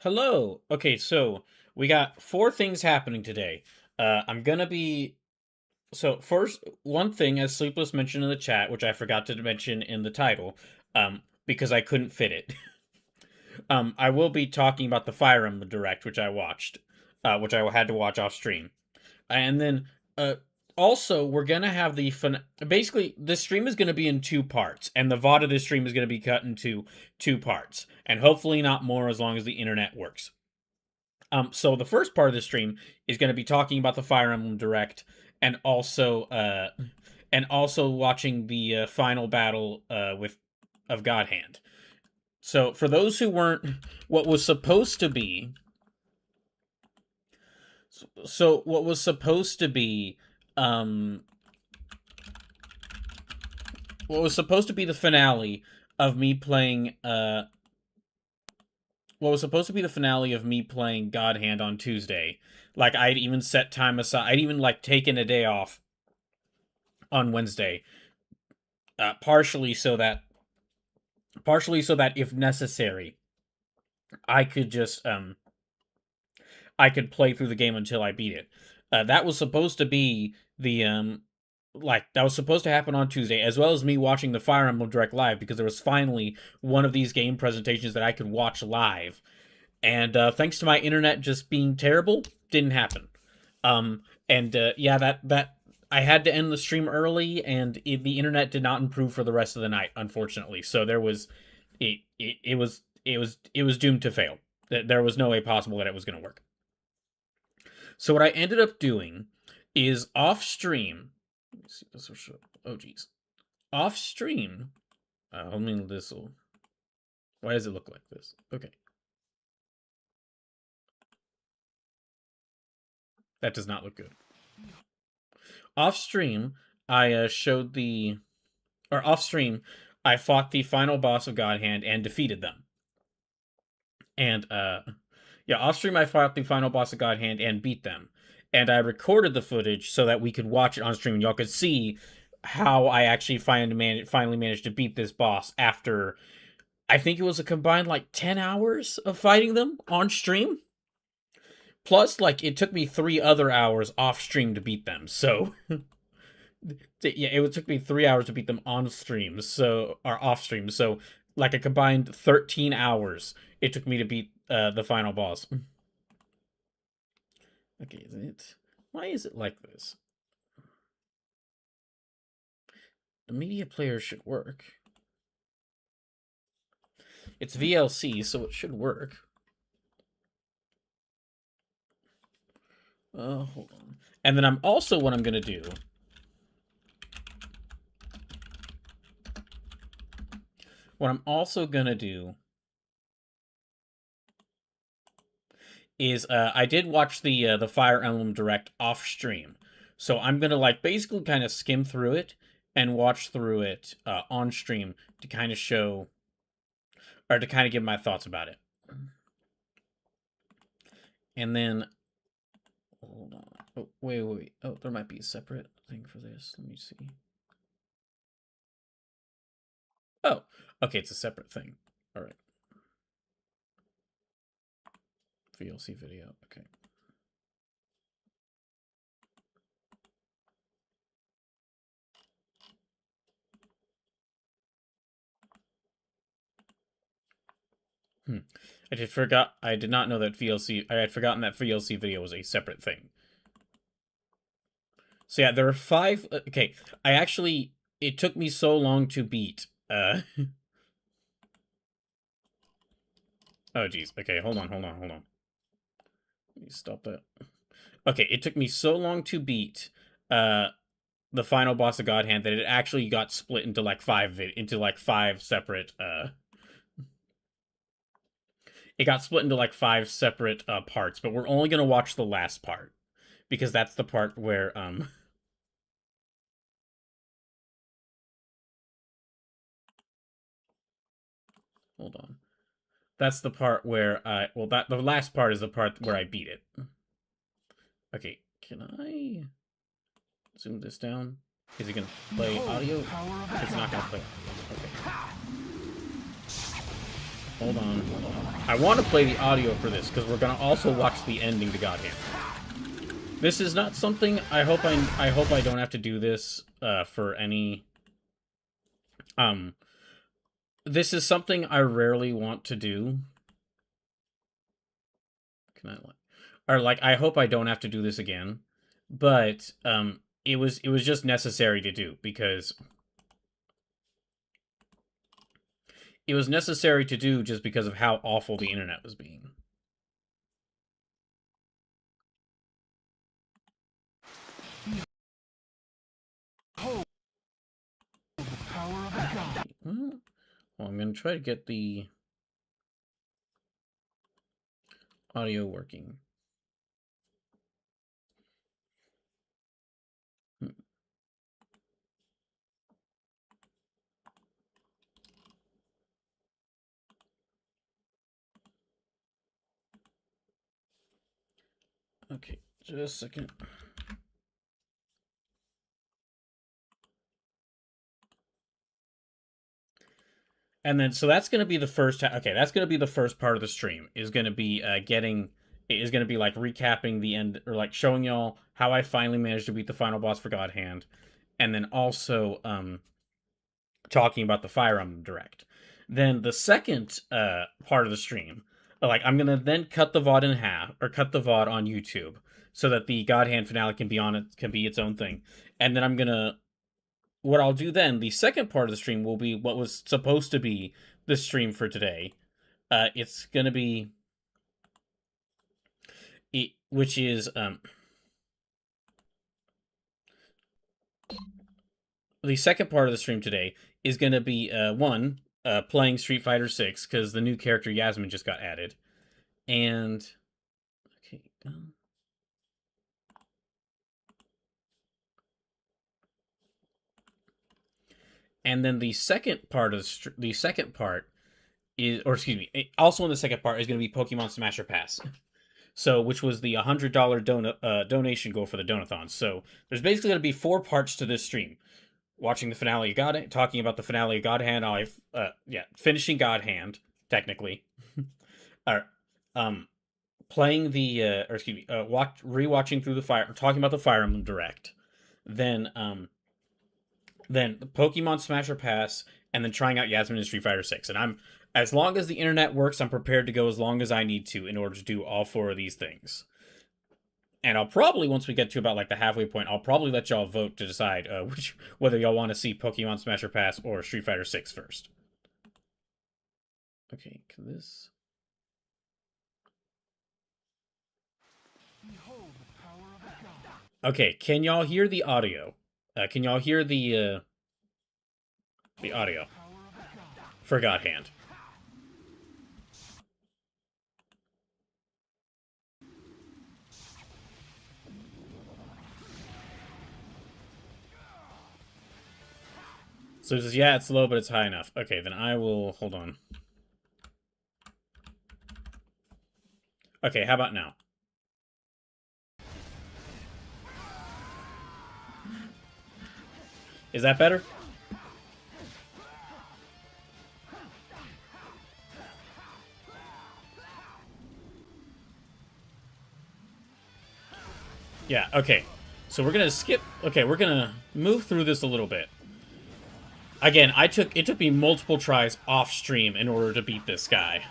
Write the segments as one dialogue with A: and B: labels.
A: Hello. Okay, so we got four things happening today. I'm gonna be first one thing as Sleepless mentioned in the chat, which I forgot to mention in the title, because I couldn't fit it. I will be talking about the Fire Emblem Direct, which I watched, which I had to watch off stream, and then also we're gonna have basically this stream is gonna be in two parts, and the VOD of this stream is gonna be cut into two parts, and hopefully not more as long as the internet works. So the first part of the stream is going to be talking about the Fire Emblem Direct, and also watching the final battle with of God Hand. So for those who weren't, what was supposed to be, so what was supposed to be, um, what was supposed to be the finale of me playing, what was supposed to be the finale of me playing God Hand on Tuesday. Like I'd even set time aside. I'd even like taken a day off on Wednesday, partially so that if necessary, I could just I could play through the game until I beat it. That was supposed to be the that was supposed to happen on Tuesday, as well as me watching the Fire Emblem Direct live, because there was finally one of these game presentations that I could watch live. And thanks to my internet just being terrible, didn't happen. Yeah, that I had to end the stream early, and the internet did not improve for the rest of the night, unfortunately. So there was it was doomed to fail. There was no way possible that it was going to work. So what I ended up doing is off stream. Let me see this will show. Oh geez, off stream. I mean this will. Why does it look like this? Okay, that does not look good. Off stream, I showed the, or off stream, I fought the final boss of God Hand and defeated them. And yeah, off stream, I fought the final boss of God Hand and beat them. And I recorded the footage so that we could watch it on stream and y'all could see how I actually finally managed to beat this boss after, I think it was a combined like 10 hours of fighting them on stream. Plus, like, it took me 3 other hours off stream to beat them. So yeah, it took me 3 hours to beat them on stream, so, or off stream. So like a combined 13 hours it took me to beat the final boss. Okay, is it? Why is it like this? The media player should work. It's VLC, so it should work. Hold on. And then I'm also, what I'm gonna do What I'm also gonna do is I did watch the Fire Emblem Direct off stream, so I'm gonna like basically kind of skim through it and watch through it on stream to kind of show, or to kind of give my thoughts about it. And then, hold on. Oh, wait. Oh, there might be a separate thing for this. Let me see. Oh, okay, it's a separate thing. All right. VLC video. Okay. I did not know that VLC. I had forgotten that VLC video was a separate thing. So yeah, there are five. Okay, I actually. It took me so long to beat. Oh geez. Okay, hold on. Let me stop that. Okay, it took me so long to beat the final boss of God Hand that it actually got split into like five separate it got split into like five separate parts, but we're only gonna watch the last part because that's the part where hold on. That's the part where the last part is the part where I beat it. Okay, can I zoom this down? Is it gonna play audio? It's not gonna play audio. Okay. Hold on. I want to play the audio for this, because we're going to also watch the ending to God Hand. This is not something... I hope I don't have to do this for any... This is something I rarely want to do. Can I... Or, like, I hope I don't have to do this again. But, it was just necessary to do, because... It was necessary to do just because of how awful the internet was being. Well, I'm going to try to get the audio working. Okay, just a second. And then, so that's going to be the first. Okay, that's going to be the first part of the stream. Is going to be Is going to be like recapping the end, or like showing y'all how I finally managed to beat the final boss for God Hand, and then also talking about the Fire Emblem Direct. Then the second part of the stream, like I'm gonna then cut the VOD in half, or cut the VOD on YouTube, so that the God Hand finale can be its own thing. And then I'm gonna, what I'll do then, the second part of the stream will be what was supposed to be the stream for today. It's gonna be, which is the second part of the stream today is gonna be playing Street Fighter 6, because the new character Yasmin just got added, and okay. And then the second part is, or excuse me, also in the second part is going to be Pokemon Smasher Pass. So, which was the $100 donation goal for the Donathon. So, there's basically going to be 4 parts to this stream. Watching the finale of God, talking about the finale of God Hand, finishing God Hand, technically. Playing the, rewatching through talking about the Fire Emblem Direct. Then the Pokemon Smasher Pass, and then trying out Yasmin in Street Fighter 6. And as long as the internet works, I'm prepared to go as long as I need to in order to do all 4 of these things. And I'll probably, once we get to about like the halfway point, I'll probably let y'all vote to decide whether y'all want to see Pokemon Smasher Pass or Street Fighter 6 first. Okay, can this... Okay, can y'all hear the audio? Can y'all hear the audio for God Hand? So it says, yeah, it's low, but it's high enough. Okay, then I will... Hold on. Okay, how about now? Is that better? Yeah, okay. So we're gonna skip... Okay, we're gonna move through this a little bit. Again, it took me multiple tries off stream in order to beat this guy.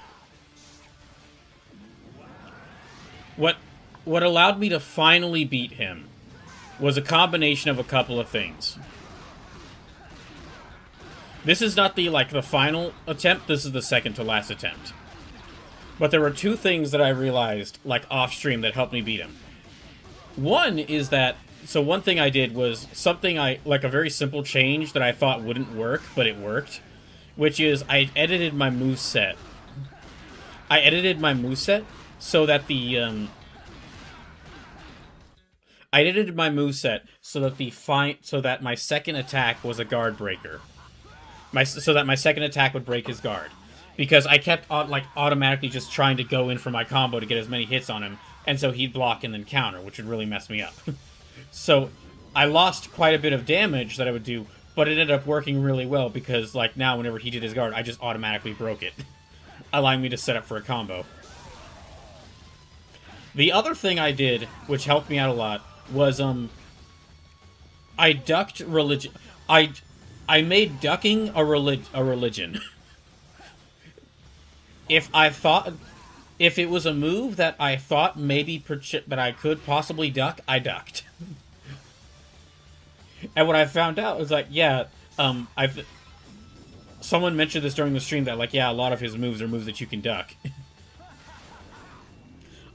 A: What allowed me to finally beat him was a combination of a couple of things. This is not the final attempt, this is the second to last attempt. But there were 2 things that I realized, off stream, that helped me beat him. One is that, so one thing I did was something a very simple change that I thought wouldn't work, but it worked. Which is, I edited my moveset. So that the, I edited my moveset so that my second attack was a guard breaker. So that my second attack would break his guard. Because I kept, automatically just trying to go in for my combo to get as many hits on him, and so he'd block and then counter, which would really mess me up. So, I lost quite a bit of damage that I would do, but it ended up working really well, because, now, whenever he did his guard, I just automatically broke it. allowing me to set up for a combo. The other thing I did, which helped me out a lot, was I ducked religion. I made ducking a religion. If it was a move that I thought maybe that I could possibly duck, I ducked. And what I found out was like, yeah, someone mentioned this during the stream that like, yeah, a lot of his moves are moves that you can duck.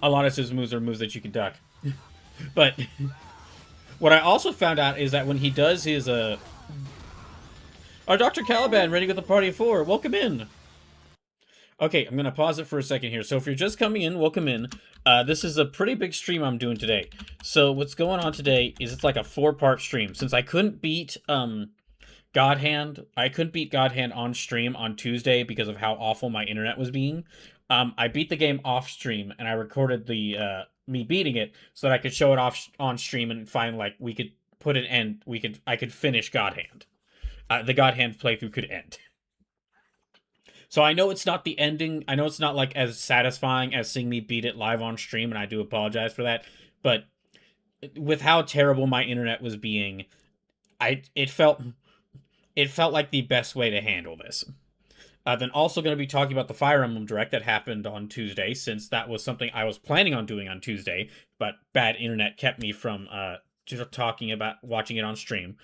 A: A lot of his moves are moves that you can duck. But what I also found out is that when he does his our Dr. Caliban ready with the party of 4. Welcome in. Okay, I'm gonna pause it for a second here. So if you're just coming in, welcome in. This is a pretty big stream I'm doing today. So what's going on today is it's like a 4-part stream. Since I couldn't beat God Hand on stream on Tuesday because of how awful my internet was being. I beat the game off stream and I recorded the me beating it so that I could show it off on stream and find like we could put an end. I could finish God Hand. The God Hand playthrough could end. So I know it's not the ending. I know it's not like as satisfying as seeing me beat it live on stream, and I do apologize for that. But with how terrible my internet was being, it felt like the best way to handle this. Then also going to be talking about the Fire Emblem Direct that happened on Tuesday, since that was something I was planning on doing on Tuesday, but bad internet kept me from watching it on stream.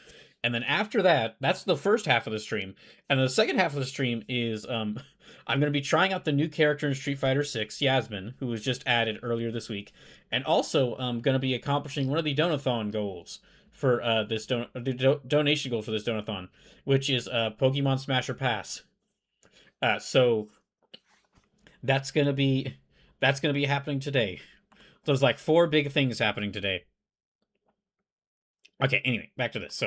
A: And then after that, that's the first half of the stream. And the second half of the stream is I'm going to be trying out the new character in Street Fighter 6, Yasmin, who was just added earlier this week. And also I'm going to be accomplishing one of the Donathon goals for this donation goal for this Donathon, which is Pokemon Smasher Pass. So that's gonna be happening today. There's like 4 big things happening today. Okay, anyway, back to this.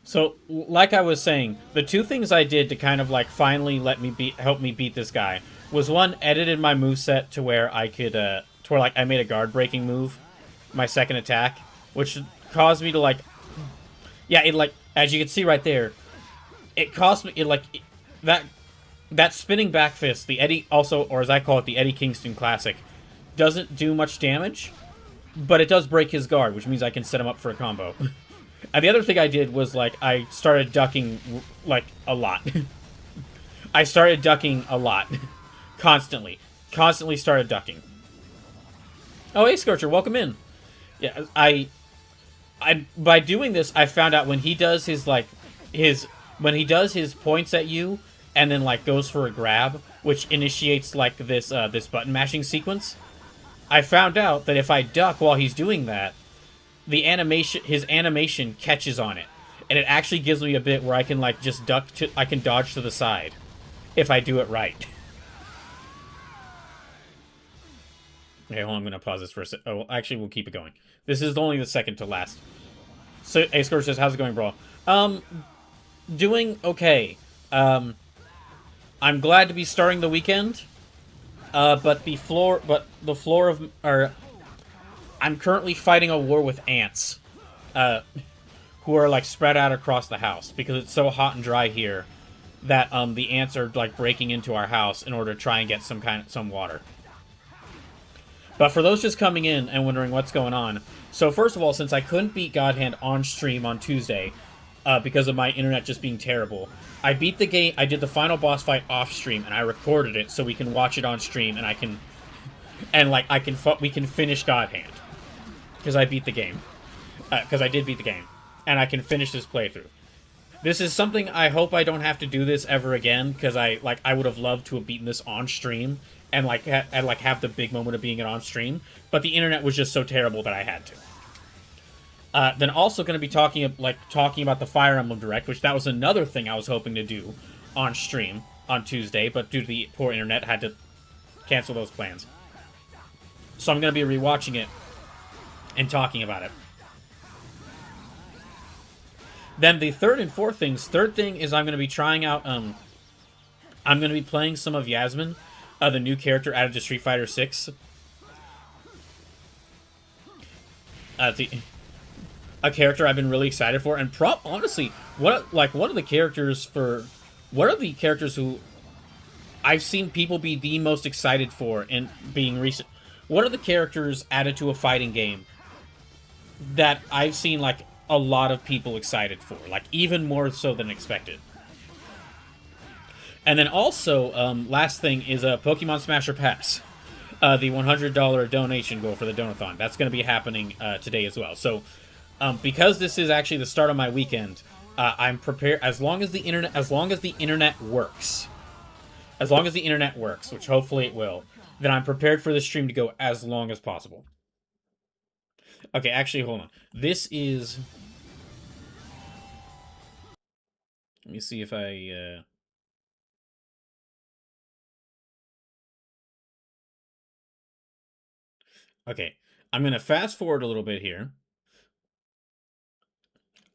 A: So like I was saying, the 2 things I did to kind of like finally help me beat this guy was, one, edited my moveset to where I could to where like I made a guard breaking move, my second attack, which caused me to like, yeah, it like, as you can see right there, it cost me that spinning back fist, the Eddie, also, or as I call it, the Eddie Kingston Classic, doesn't do much damage, but it does break his guard, which means I can set him up for a combo. And the other thing I did was like I started ducking like a lot. I started ducking a lot, constantly started ducking. Oh, hey Scorcher, welcome in. Yeah, I by doing this, I found out when he does his points at you and then like goes for a grab, which initiates like this button mashing sequence. I found out that if I duck while he's doing that, his animation catches on it, and it actually gives me a bit where I can like just I can dodge to the side if I do it right. Okay, hold on, I'm gonna pause this for a sec. Oh, actually, we'll keep it going. This is only the second to last. So, hey, Scorch says, how's it going, bro? Doing okay. I'm glad to be starting the weekend. But the floor of, I'm currently fighting a war with ants, who are like spread out across the house because it's so hot and dry here that the ants are like breaking into our house in order to try and get some water. But for those just coming in and wondering what's going on, so first of all, since I couldn't beat God Hand on stream on Tuesday, because of my internet just being terrible, I beat the game. I did the final boss fight off stream, and I recorded it so we can watch it on stream, and we can finish God Hand because I beat the game, because I did beat the game, and I can finish this playthrough. This is something I hope I don't have to do this ever again, because I would have loved to have beaten this on stream and have the big moment of being it on stream, but the internet was just so terrible that I had to. Then also going to be talking about the Fire Emblem Direct, which that was another thing I was hoping to do on stream on Tuesday, but due to the poor internet, had to cancel those plans. So I'm going to be rewatching it and talking about it. Then the third thing is I'm going to be trying out, I'm going to be playing some of Yasmin, the new character added to Street Fighter 6. a character I've been really excited for, and honestly, what are the characters who I've seen people be the most excited for in being recent? What are the characters added to a fighting game that I've seen like a lot of people excited for, like even more so than expected? And then also, last thing is a Pokemon Smasher Pass. The $100 donation goal for the Donathon. That's going to be happening today as well. So, because this is actually the start of my weekend, I'm prepared. As long as the internet works, which hopefully it will, then I'm prepared for the stream to go as long as possible. Okay, actually, hold on. This is. Let me see if I. Okay, I'm going to fast forward a little bit here.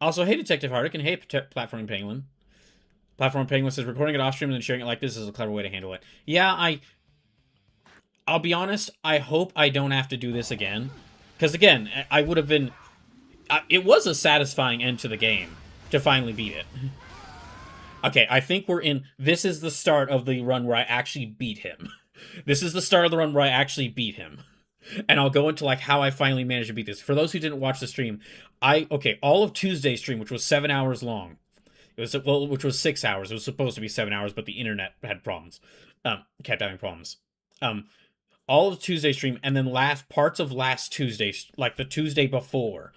A: Also, hey Detective Hardick, and hey Platform Penguin. Platform Penguin says, recording it off stream and then sharing it like this is a clever way to handle it. Yeah, I'll be honest, I hope I don't have to do this again. Because again, I would have been... it was a satisfying end to the game to finally beat it. Okay, I think we're in... This is the start of the run where I actually beat him. This is the start of the run where I actually beat him. And I'll go into like how I finally managed to beat this. For those who didn't watch the stream, all of Tuesday's stream, which was 7 hours long, which was 6 hours. It was supposed to be 7 hours, but the internet had problems. Kept having problems. All of Tuesday's stream, and then parts of last Tuesday, like the Tuesday before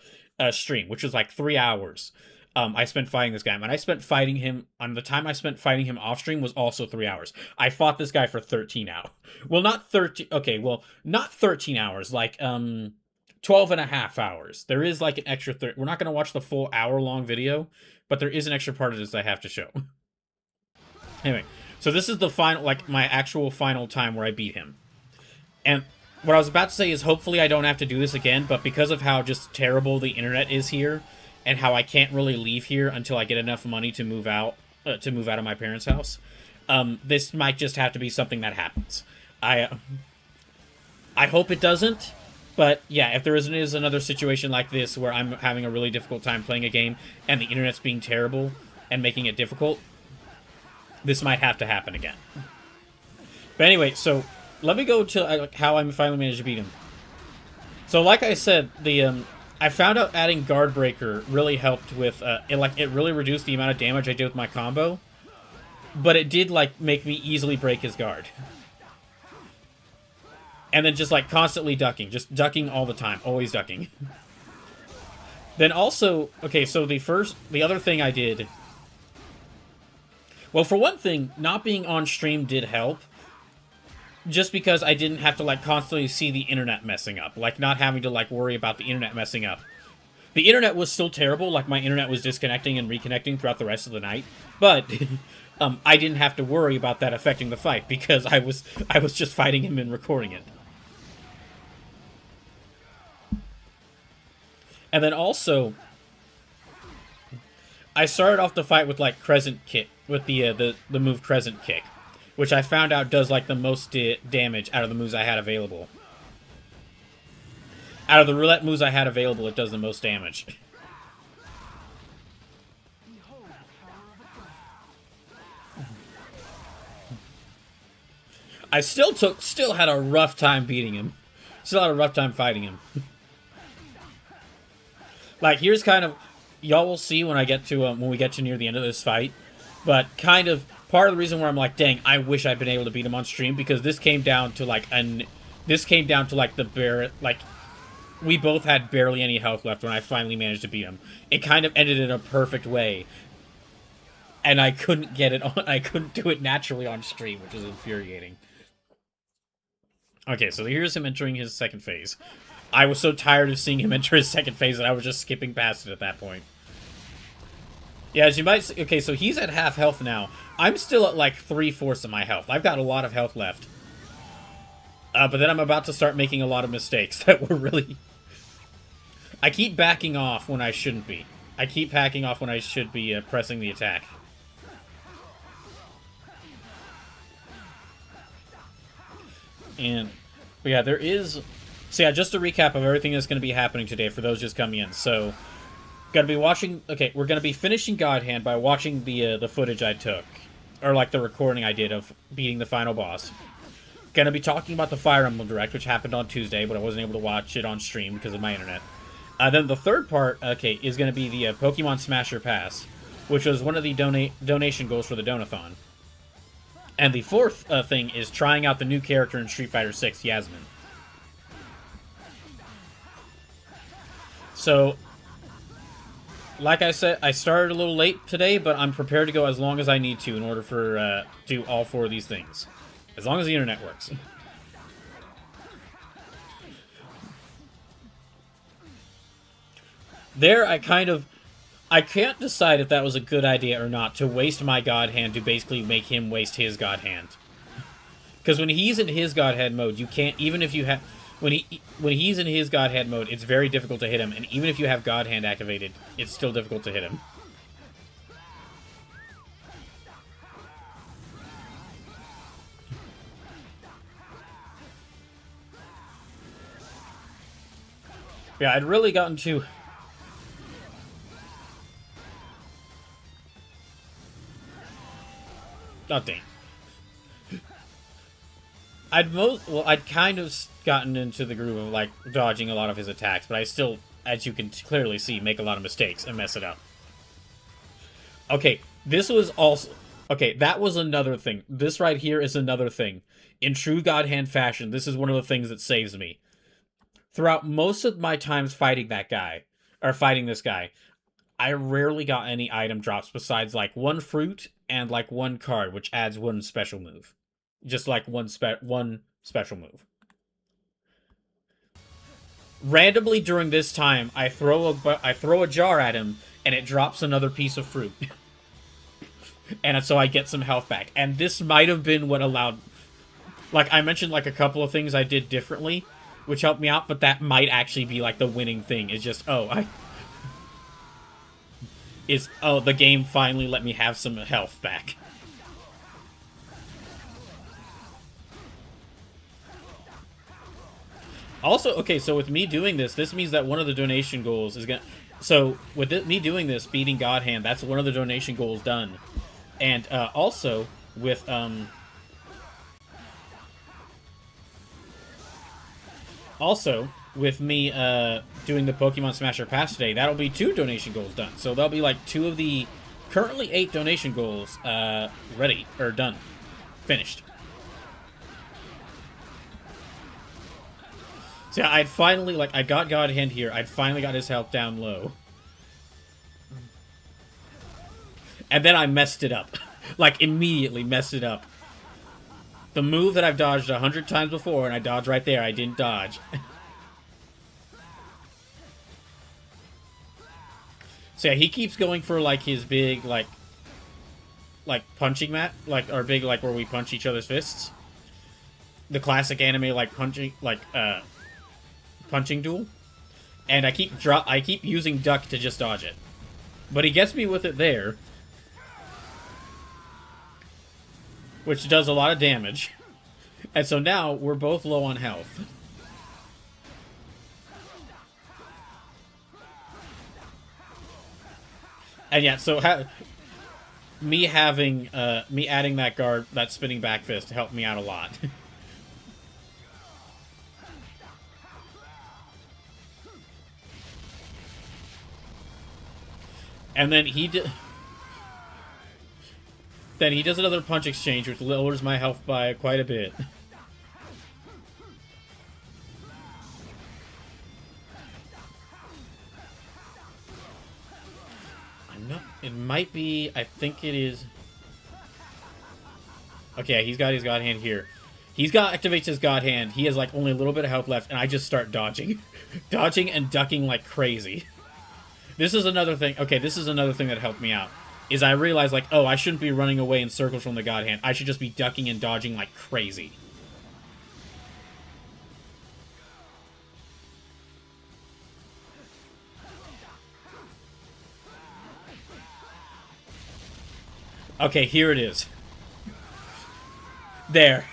A: stream, which was like 3 hours. I spent fighting this guy. And I spent fighting him on the time I spent fighting him off stream was also 3 hours. I fought this guy for 13 hours. Well, not 13. Okay, well, not 13 hours. Like 12 and a half hours. There is like an extra. We're not gonna watch the full hour-long video, but there is an extra part of this I have to show. Anyway, so this is the final, like my actual final time where I beat him. And what I was about to say is hopefully I don't have to do this again, but because of how just terrible the internet is here, and how I can't really leave here until I get enough money to move out of my parents' house, this might just have to be something that happens. I hope it doesn't, but yeah, if there is another situation like this where I'm having a really difficult time playing a game and the internet's being terrible and making it difficult, this might have to happen again. But anyway, so let me go to how I finally managed to beat him. So like I said, I found out adding Guard Breaker really helped with, it really reduced the amount of damage I did with my combo, but it did, like, make me easily break his guard. And then just, like, constantly ducking. Just ducking all the time. Always ducking. Then also, okay, so the other thing I did... Well, for one thing, not being on stream did help. Just because I didn't have to, like, constantly see the internet messing up. Like, not having to, like, worry about the internet messing up. The internet was still terrible. Like, my internet was disconnecting and reconnecting throughout the rest of the night. But, I didn't have to worry about that affecting the fight. Because I was just fighting him and recording it. And then also... I started off the fight with, like, Crescent Kick. With the move Crescent Kick. Which I found out does, like, the most damage out of the moves I had available. Out of the roulette moves I had available, it does the most damage. I still had a rough time beating him. Still had a rough time fighting him. Like, here's kind of... Y'all will see when I get to, when we get to near the end of this fight. But kind of... Part of the reason where I'm like, dang, I wish I'd been able to beat him on stream, because this came down to, like, we both had barely any health left when I finally managed to beat him. It kind of ended in a perfect way. And I couldn't get it on, I couldn't do it naturally on stream, which is infuriating. Okay, so here's him entering his second phase. I was so tired of seeing him enter his second phase that I was just skipping past it at that point. Yeah, as you might see, okay, so he's at half health now. I'm still at like 3/4 of my health. I've got a lot of health left. But then I'm about to start making a lot of mistakes that were really... I keep backing off when I shouldn't be. I keep backing off when I should be pressing the attack. And, but yeah, there is... So yeah, just a recap of everything that's going to be happening today for those just coming in. So, Gonna be watching. Okay, we're gonna be finishing God Hand by watching the footage I took, or like the recording I did of beating the final boss. Gonna be talking about the Fire Emblem Direct, which happened on Tuesday, but I wasn't able to watch it on stream because of my internet. Then the third part, okay, is gonna be the Pokemon Smasher Pass, which was one of the donation goals for the Donathon. And the fourth thing is trying out the new character in Street Fighter 6, Yasmin. So, like I said, I started a little late today, but I'm prepared to go as long as I need to in order for do all four of these things. As long as the internet works. There, I can't decide if that was a good idea or not to waste my God Hand to basically make him waste his God Hand. Because when he's in his God Hand mode, you can't, even if you have... When he's in his God Hand mode, it's very difficult to hit him, and even if you have God Hand activated, it's still difficult to hit him. Yeah, I'd really gotten to... Oh, dang. I'd kind of gotten into the groove of, like, dodging a lot of his attacks, but I still, as you can clearly see, make a lot of mistakes and mess it up. Okay, this was also... Okay, that was another thing. This right here is another thing. In true God Hand fashion, this is one of the things that saves me. Throughout most of my times fighting that guy, or fighting this guy, I rarely got any item drops besides, like, one fruit and, like, one card, which adds one special move. Just like one special move. Randomly during this time, I throw a jar at him, and it drops another piece of fruit. And so I get some health back. And this might have been what allowed... Like, I mentioned, like, a couple of things I did differently, which helped me out, but that might actually be, like, the winning thing. It's just, oh, the game finally let me have some health back. Also, okay, so with me doing this, this means that one of the donation goals is gonna... So, with me doing this, beating God Hand, that's one of the donation goals done. And, also, with, Also, with me, doing the Pokemon Smasher Pass today, that'll be 2 donation goals done. So, there'll be, like, 2 of the currently 8 donation goals, ready, or done. Finished. So yeah, I'd finally, like, I got God Hand here. I'd finally got his health down low. And then I messed it up. Like, immediately messed it up. The move that I've dodged 100 times before, and I dodged right there, I didn't dodge. So yeah, he keeps going for, like, his big, like punching mat, like, or big, like, where we punch each other's fists. The classic anime, like, punching duel, and I keep using duck to just dodge it, but he gets me with it there, which does a lot of damage, and so now we're both low on health. And yeah, so me adding that spinning back fist helped me out a lot. And then he does another punch exchange, which lowers my health by quite a bit. It might be... I think it is... Okay, he's got his God Hand here. Activates his God Hand. He has, like, only a little bit of health left, and I just start dodging. Dodging and ducking like crazy. This is another thing... Okay, this is another thing that helped me out. Is I realized, like, oh, I shouldn't be running away in circles from the God Hand. I should just be ducking and dodging like crazy. Okay, here it is. There.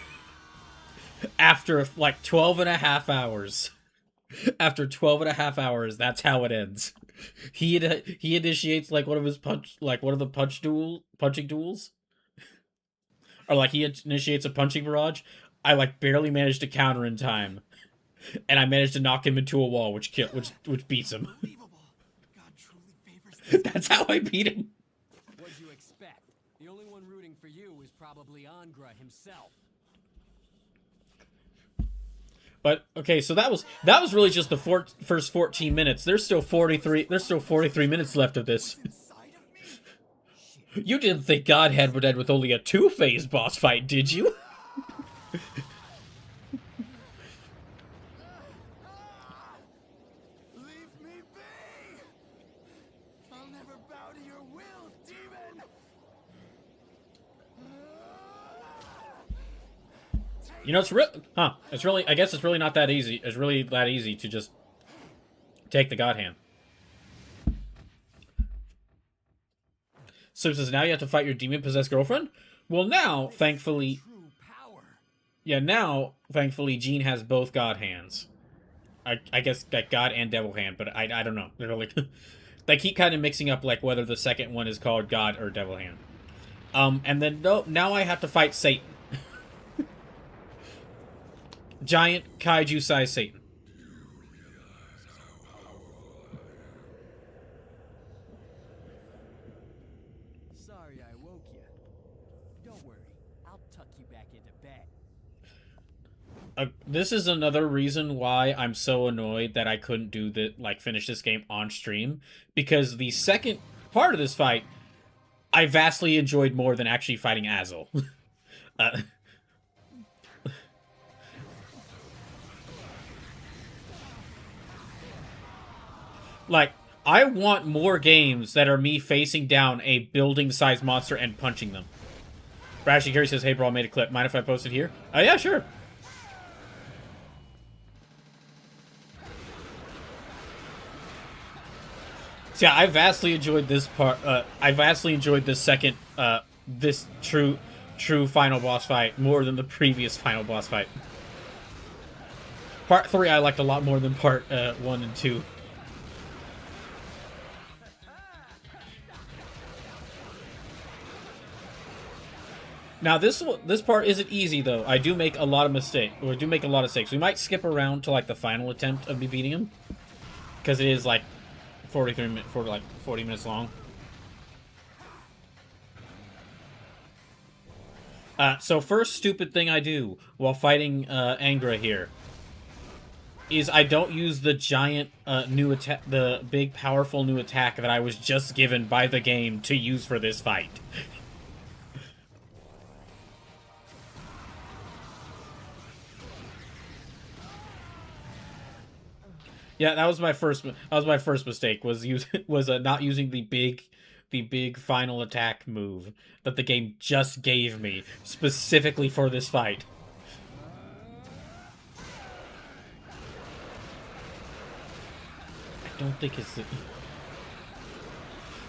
A: After, like, 12 and a half hours. After 12 and a half hours, that's how it ends. He initiates like one of the punching duels, or like he initiates a punching barrage. I like barely managed to counter in time, and I managed to knock him into a wall, which beats him.
B: God truly favors
A: That's how I beat him.
C: What'd you expect? The only one rooting for you is probably Angra himself.
A: But okay, so that was really just the first 14 minutes. There's still 43 minutes left of this.
B: inside of me.
A: You didn't think Godhead would end with only a 2-phase boss fight, did you?
B: Leave me be! I'll never bow to your will, demon!
A: You know, it's really, I guess it's really not that easy. It's really that easy to just take the God Hand. So says, now you have to fight your demon-possessed girlfriend? Well, now, thankfully...
B: True power.
A: Yeah, now, thankfully, Jean has both God Hands. I guess, like, God and Devil Hand, but I don't know. They're like... they keep kind of mixing up, like, whether the second one is called God or Devil Hand. And then, no, now I have to fight Satan. Giant kaiju-sized Satan.
C: Sorry I woke you. Don't worry, I'll tuck you back into bed.
A: This is another reason why I'm so annoyed that I couldn't finish this game on stream, because the second part of this fight I vastly enjoyed more than actually fighting Azel. Like, I want more games that are me facing down a building-sized monster and punching them. Brashy Curry says, hey bro, I made a clip. Mind if I post it here? Oh yeah, sure. So yeah, I vastly enjoyed this part. I vastly enjoyed this second, this true final boss fight more than the previous final boss fight. Part 3 I liked a lot more than part 1 and 2. Now this part isn't easy though. I do make a lot of mistakes. We might skip around to like the final attempt of me beating him, because it is like 40 minutes long. So first stupid thing I do while fighting Angra here is I don't use the giant new attack, the big powerful new attack that I was just given by the game to use for this fight. Yeah, that was my first mistake. Was not using the big final attack move that the game just gave me specifically for this fight. I don't think it's.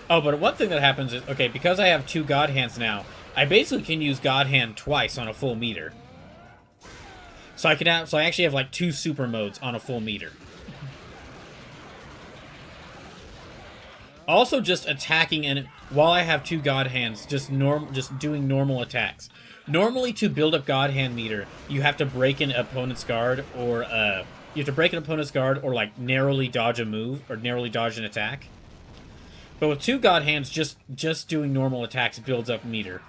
A: Oh, but one thing that happens is, okay, because I have 2 God Hands now, I basically can use God Hand twice on a full meter. So I actually have like 2 super modes on a full meter. Also, just attacking, and while I have 2 God Hands, just doing normal attacks. Normally, to build up God Hand meter, you have to break an opponent's guard, or like narrowly dodge a move or narrowly dodge an attack. But with 2 God Hands, just doing normal attacks builds up meter.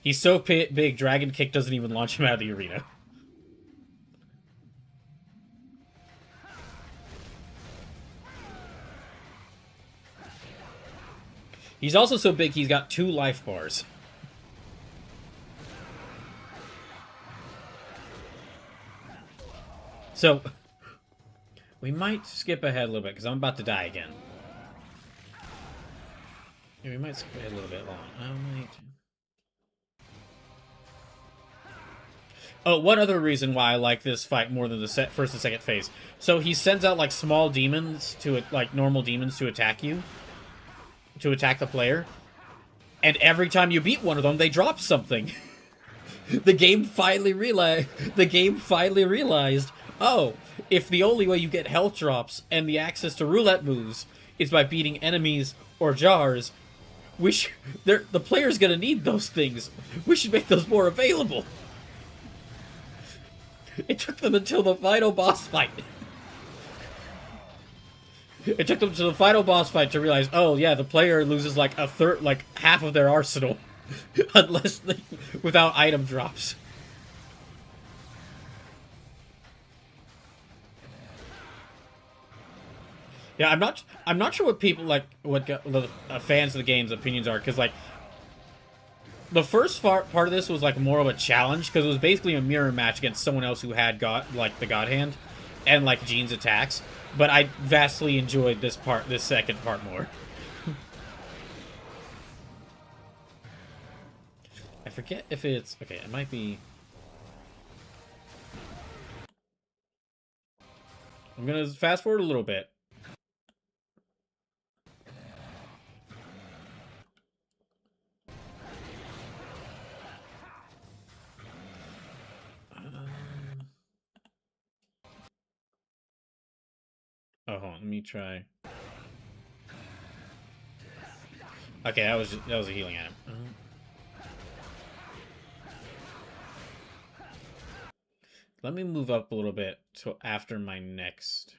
A: He's so big, Dragon Kick doesn't even launch him out of the arena. He's also so big, he's got 2 life bars. So, we might skip ahead a little bit, because I'm about to die again. Yeah, we might skip ahead a little bit long. Oh, one other reason why I like this fight more than the first and second phase. So he sends out, like, small demons normal demons to attack you. To attack the player, and every time you beat one of them, they drop something. The game finally realized, oh, if the only way you get health drops and the access to roulette moves is by beating enemies or jars, the player's gonna need those things. We should make those more available. It took them until the final boss fight. It took them to the final boss fight to realize, oh yeah, the player loses like a third, like half of their arsenal, without item drops. Yeah, I'm not sure what people like, what the fans of the game's opinions are, because like the first part of this was like more of a challenge because it was basically a mirror match against someone else who had the God Hand and like Jean's attacks. But I vastly enjoyed this second part more. I forget if it's okay. It might be. I'm gonna fast forward a little bit. Oh, hold on, let me try. Okay, that was a healing item. Let me move up a little bit to after my next.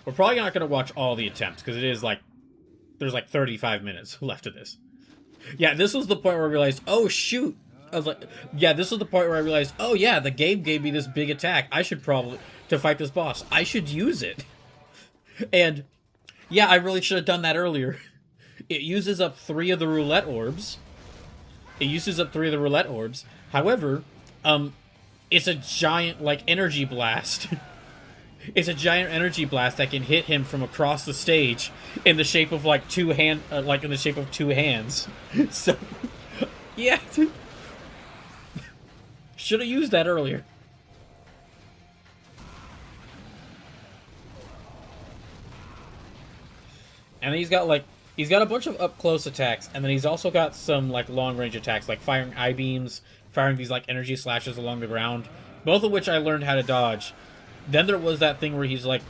A: We're probably not going to watch all the attempts because it is like there's like 35 minutes left of this. Yeah, this was the point where I realized, oh shoot. I was like, yeah, this was the point where I realized, oh yeah, the game gave me this big attack. I should probably, to fight this boss, I should use it. And yeah, I really should have done that earlier. It uses up 3 of the roulette orbs. However, it's a giant, like, energy blast. It's a giant energy blast that can hit him from across the stage in the shape of, like, two hands. So, yeah. Should have used that earlier. And then he's got a bunch of up-close attacks, and then he's also got some, like, long-range attacks, like firing I-beams, firing these, like, energy slashes along the ground, both of which I learned how to dodge. Then there was that thing where he's, like,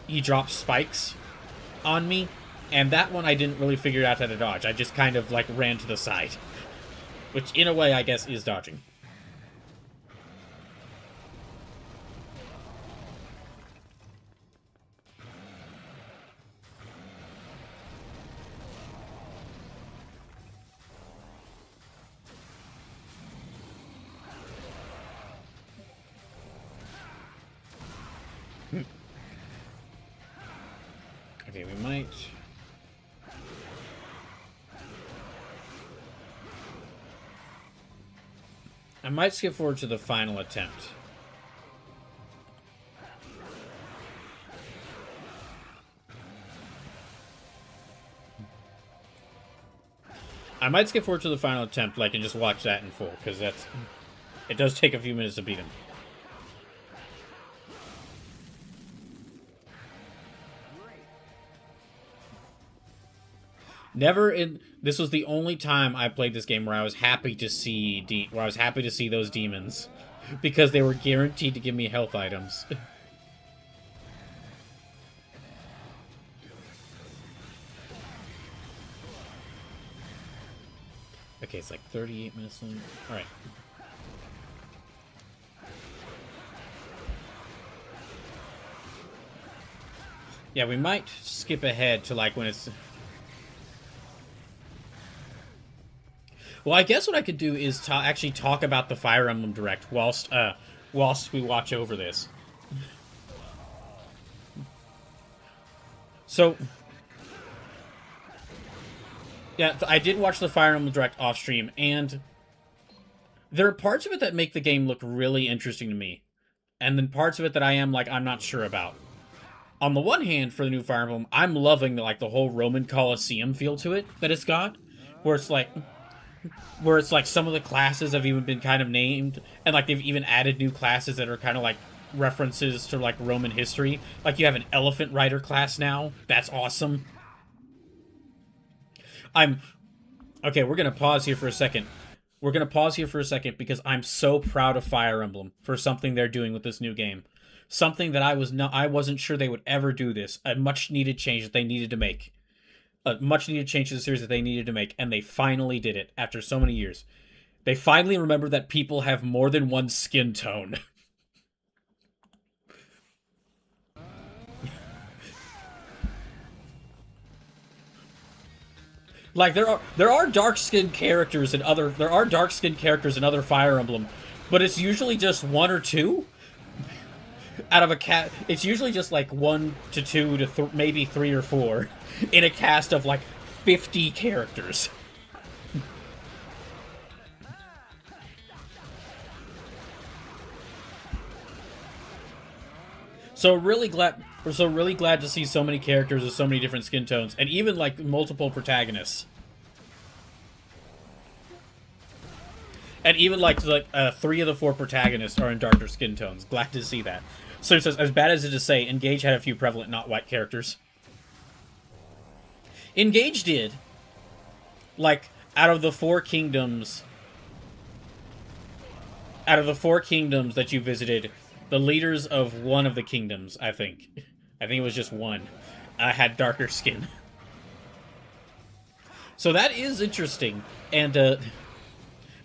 A: he drops spikes on me, and that one I didn't really figure out how to dodge. I just kind of, like, ran to the side, which, in a way, I guess, is dodging. Okay, we might... I might skip forward to the final attempt. I might skip forward to the final attempt, like, and just watch that in full, because that's... It does take a few minutes to beat him. This was the only time I played this game where I was happy to see those demons, because they were guaranteed to give me health items. Okay, it's like 38 minutes long. All right. Yeah, we might skip ahead to like when it's. Well, I guess what I could do is actually talk about the Fire Emblem Direct whilst we watch over this. So, yeah, I did watch the Fire Emblem Direct off stream, and there are parts of it that make the game look really interesting to me, and then parts of it that I'm not sure about. On the one hand, for the new Fire Emblem, I'm loving the whole Roman Colosseum feel to it that it's got, where it's like some of the classes have even been kind of named, and like they've even added new classes that are kind of like references to like Roman history. Like you have an elephant rider class now. That's awesome. Okay, we're going to pause here for a second. We're going to pause here for a second because I'm so proud of Fire Emblem for something they're doing with this new game. Something that I wasn't sure they would ever do this. A much needed change that they needed to make. A much needed change to the series that they needed to make, and they finally did it after so many years. They finally remembered that people have more than one skin tone. Like there are dark-skinned characters in other Fire Emblem, but it's usually just one or two out of a cat. It's usually just like 1 to 2 to maybe 3 or 4 in a cast of like 50 characters. So really glad to see so many characters with so many different skin tones, and even like multiple protagonists. And even like 3 of the 4 protagonists are in darker skin tones. Glad to see that. So it says, as bad as it is to say, Engage had a few prevalent not white characters. Engage did. Like, out of the 4 kingdoms that you visited, the leaders of one of the kingdoms, I think it was just one, had darker skin. So that is interesting, and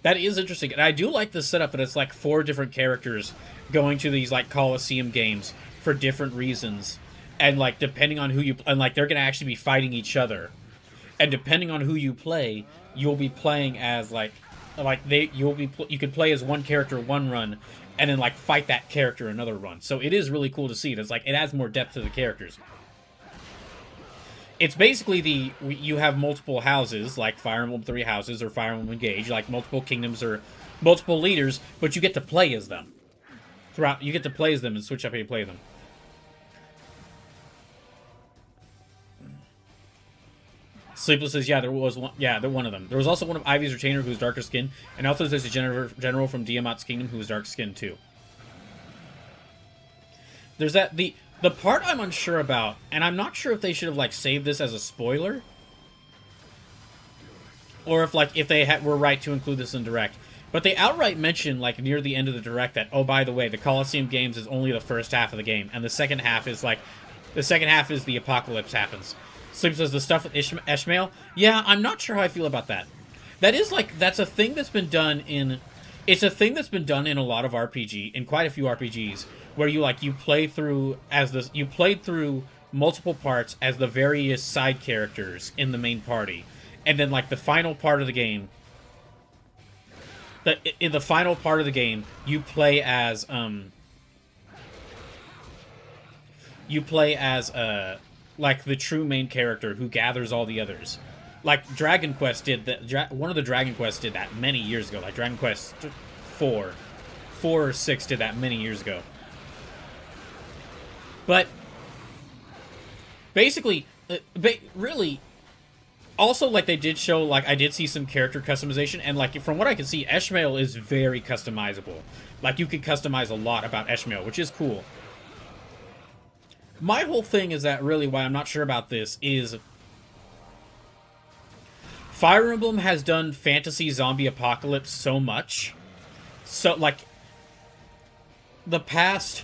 A: that is interesting. And I do like the setup that it's like 4 different characters going to these like Colosseum games for different reasons, and like depending on who you and like they're gonna actually be fighting each other, and depending on who you play, you'll be playing as you could play as one character one run, and then like fight that character another run. So it is really cool to see. It's like it adds more depth to the characters. It's basically you have multiple houses, like Fire Emblem 3 houses or Fire Emblem Engage, like multiple kingdoms or multiple leaders, but you get to play as them. You get to play as them and switch up how you play them. Sleepless says, yeah, there was one. Yeah, they're one of them. There was also one of Ivy's retainer who's darker skin, and also there's a general from Tiamat's kingdom who was dark skinned too. There's that the part I'm unsure about, and I'm not sure if they should have like saved this as a spoiler, or if they were right to include this in Direct. But they outright mention like near the end of the Direct that, oh, by the way, the Colosseum games is only the first half of the game, and the second half is the apocalypse happens. Sleep says the stuff with Ishmael. Yeah, I'm not sure how I feel about that. That's a thing that's been done in. It's a thing that's been done in a lot of RPG, in quite a few RPGs, where you played through multiple parts as the various side characters in the main party, and then like the final part of the game. In the final part of the game, you play as like the true main character who gathers all the others. Like Dragon Quest did that. One of the Dragon Quests did that many years ago. Like Dragon Quest 4 or 6 did that many years ago. But basically, really, also like they did show, like I did see some character customization, and like from what I can see, Ishmael is very customizable. Like you can customize a lot about Ishmael, which is cool. My whole thing is that really why I'm not sure about this is Fire Emblem has done fantasy zombie apocalypse so much. So, like, the past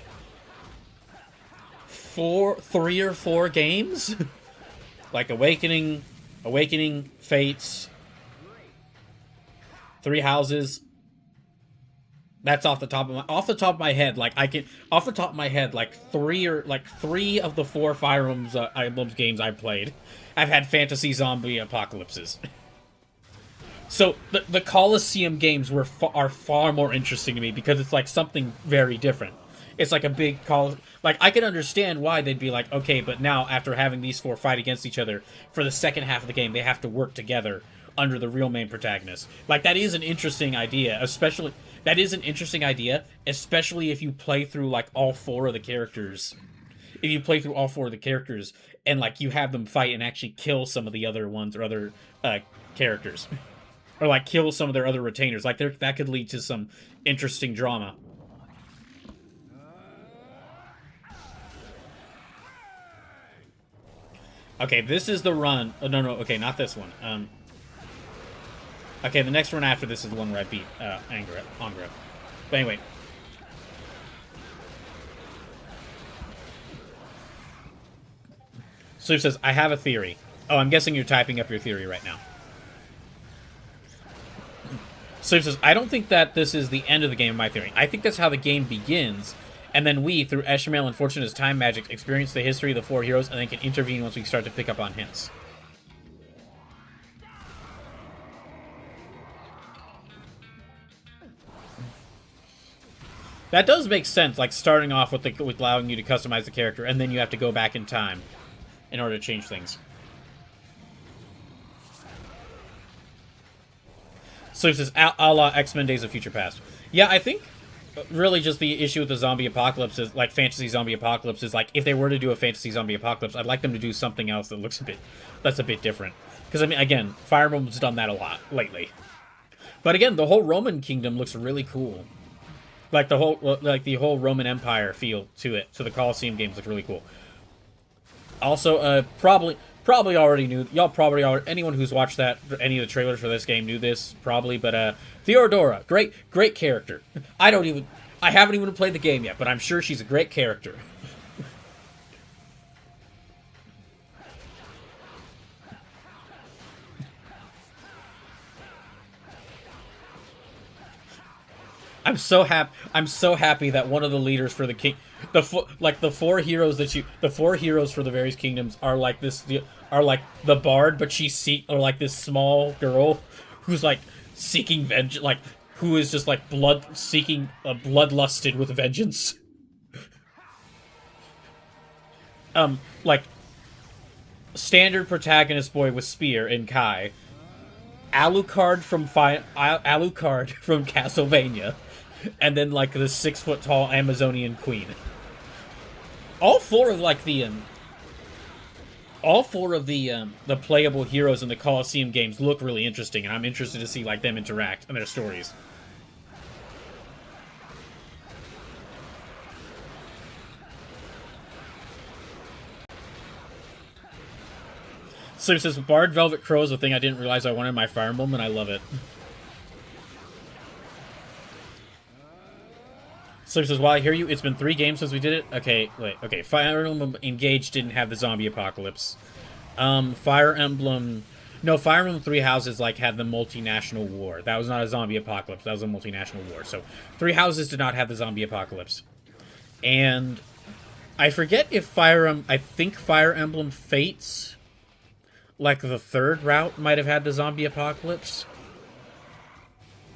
A: 3 or 4 games, like Awakening, Fates, 3 Houses. That's off the top of my head. Like off the top of my head, like 3 of the 4 Fire Emblem games I've played, I've had fantasy zombie apocalypses. So the Colosseum games are far more interesting to me because it's like something very different. It's like a big like I can understand why they'd be like, okay, but now after having these 4 fight against each other for the second half of the game, they have to work together under the real main protagonist. Like that is an interesting idea, especially. That is an interesting idea, especially if you play through, like, all 4 of the characters. If you play through all 4 of the characters, and, like, you have them fight and actually kill some of the other ones or other characters. Or, like, kill some of their other retainers. Like, that could lead to some interesting drama. Okay, this is the run. Oh, no, okay, not this one. Okay, the next run after this is the one where I beat Angra. But anyway. Sleep says, I have a theory. Oh, I'm guessing you're typing up your theory right now. Sleep says, I don't think that this is the end of the game, in my theory. I think that's how the game begins, and then we, through Ishmael and Fortuna's time magic, experience the history of the four heroes, and then can intervene once we start to pick up on hints. That does make sense, like starting off with allowing you to customize the character, and then you have to go back in time in order to change things. So it says, a la X-Men Days of Future Past. Yeah, I think really just the issue with the zombie apocalypse is, like, fantasy zombie apocalypse is, like, if they were to do a fantasy zombie apocalypse, I'd like them to do something else that looks that's a bit different. Because, I mean, again, Fire Emblem's done that a lot lately. But again, the whole Roman kingdom looks really cool. Like, the whole Roman Empire feel to it. So the Colosseum games look really cool. Also, probably already knew, anyone who's watched any of the trailers for this game knew this, probably, but, Theodora, great character. I haven't even played the game yet, but I'm sure she's a great character. I'm so happy that one of the leaders for the king, the four heroes for the various kingdoms are like the bard, but or like this small girl who's like seeking vengeance, like who is just like bloodlusted with vengeance. Like standard protagonist boy with spear in Kai, Alucard from Castlevania. And then, like, the 6-foot-tall Amazonian queen. All four of the playable heroes in the Colosseum games look really interesting, and I'm interested to see, like, them interact and their stories. So it says, Bard Velvet Crow is a thing I didn't realize I wanted in my Fire Emblem, and I love it. So he says, well, I hear you. It's been 3 games since we did it. Okay, wait. Okay, Fire Emblem Engage didn't have the zombie apocalypse. Fire Emblem 3 Houses, like, had the multinational war. That was not a zombie apocalypse. That was a multinational war. So 3 Houses did not have the zombie apocalypse. And I forget if I think Fire Emblem Fates, like the 3rd route, might have had the zombie apocalypse.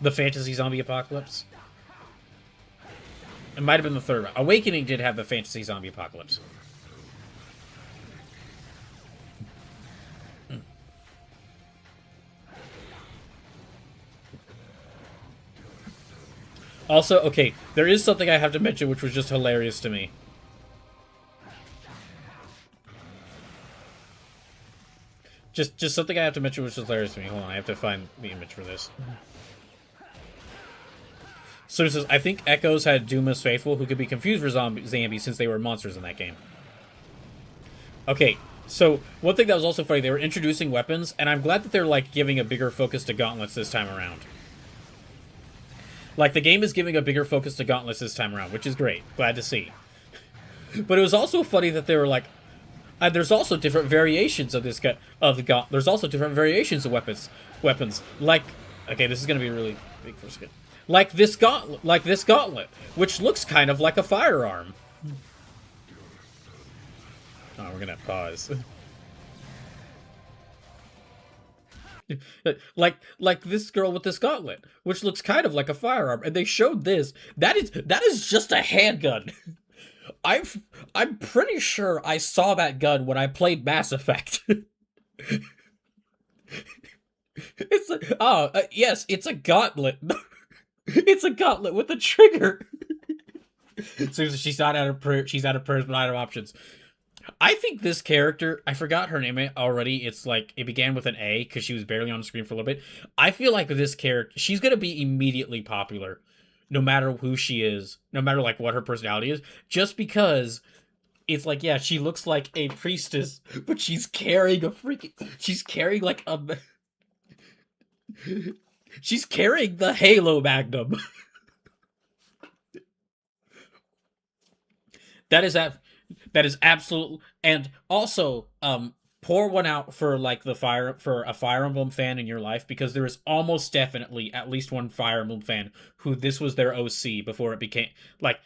A: The fantasy zombie apocalypse. It might have been the 3rd round. Awakening did have the fantasy zombie apocalypse. Also, okay, there is something I have to mention which was just hilarious to me. Just something I have to mention which was hilarious to me. Hold on, I have to find the image for this. So it says, I think Echoes had Duma's faithful, who could be confused for zombies since they were monsters in that game. Okay, so one thing that was also funny, they were introducing weapons, and I'm glad that they're, like, giving a bigger focus to gauntlets this time around. Like, the game is giving a bigger focus to gauntlets this time around, which is great. Glad to see. But it was also funny that they were like, there's also different variations of this there's also different variations of weapons. Like, okay, this is gonna be really big for a second. Like this gauntlet, which looks kind of like a firearm. Oh, we're gonna pause. like this girl with this gauntlet, which looks kind of like a firearm, and they showed this. That is just a handgun. I'm pretty sure I saw that gun when I played Mass Effect. Yes, it's a gauntlet. It's a gauntlet with a trigger. So she's out of prayers, but out of options. I think this character, I forgot her name already. It's like, it began with an A because she was barely on the screen for a little bit. I feel like this character, she's going to be immediately popular, no matter who she is, no matter like what her personality is, just because it's like, yeah, she looks like a priestess, but she's carrying a freaking, she's carrying like a, she's carrying the Halo Magnum. That is absolute. And also, pour one out for like for a Fire Emblem fan in your life, because there is almost definitely at least one Fire Emblem fan who this was their OC before it became like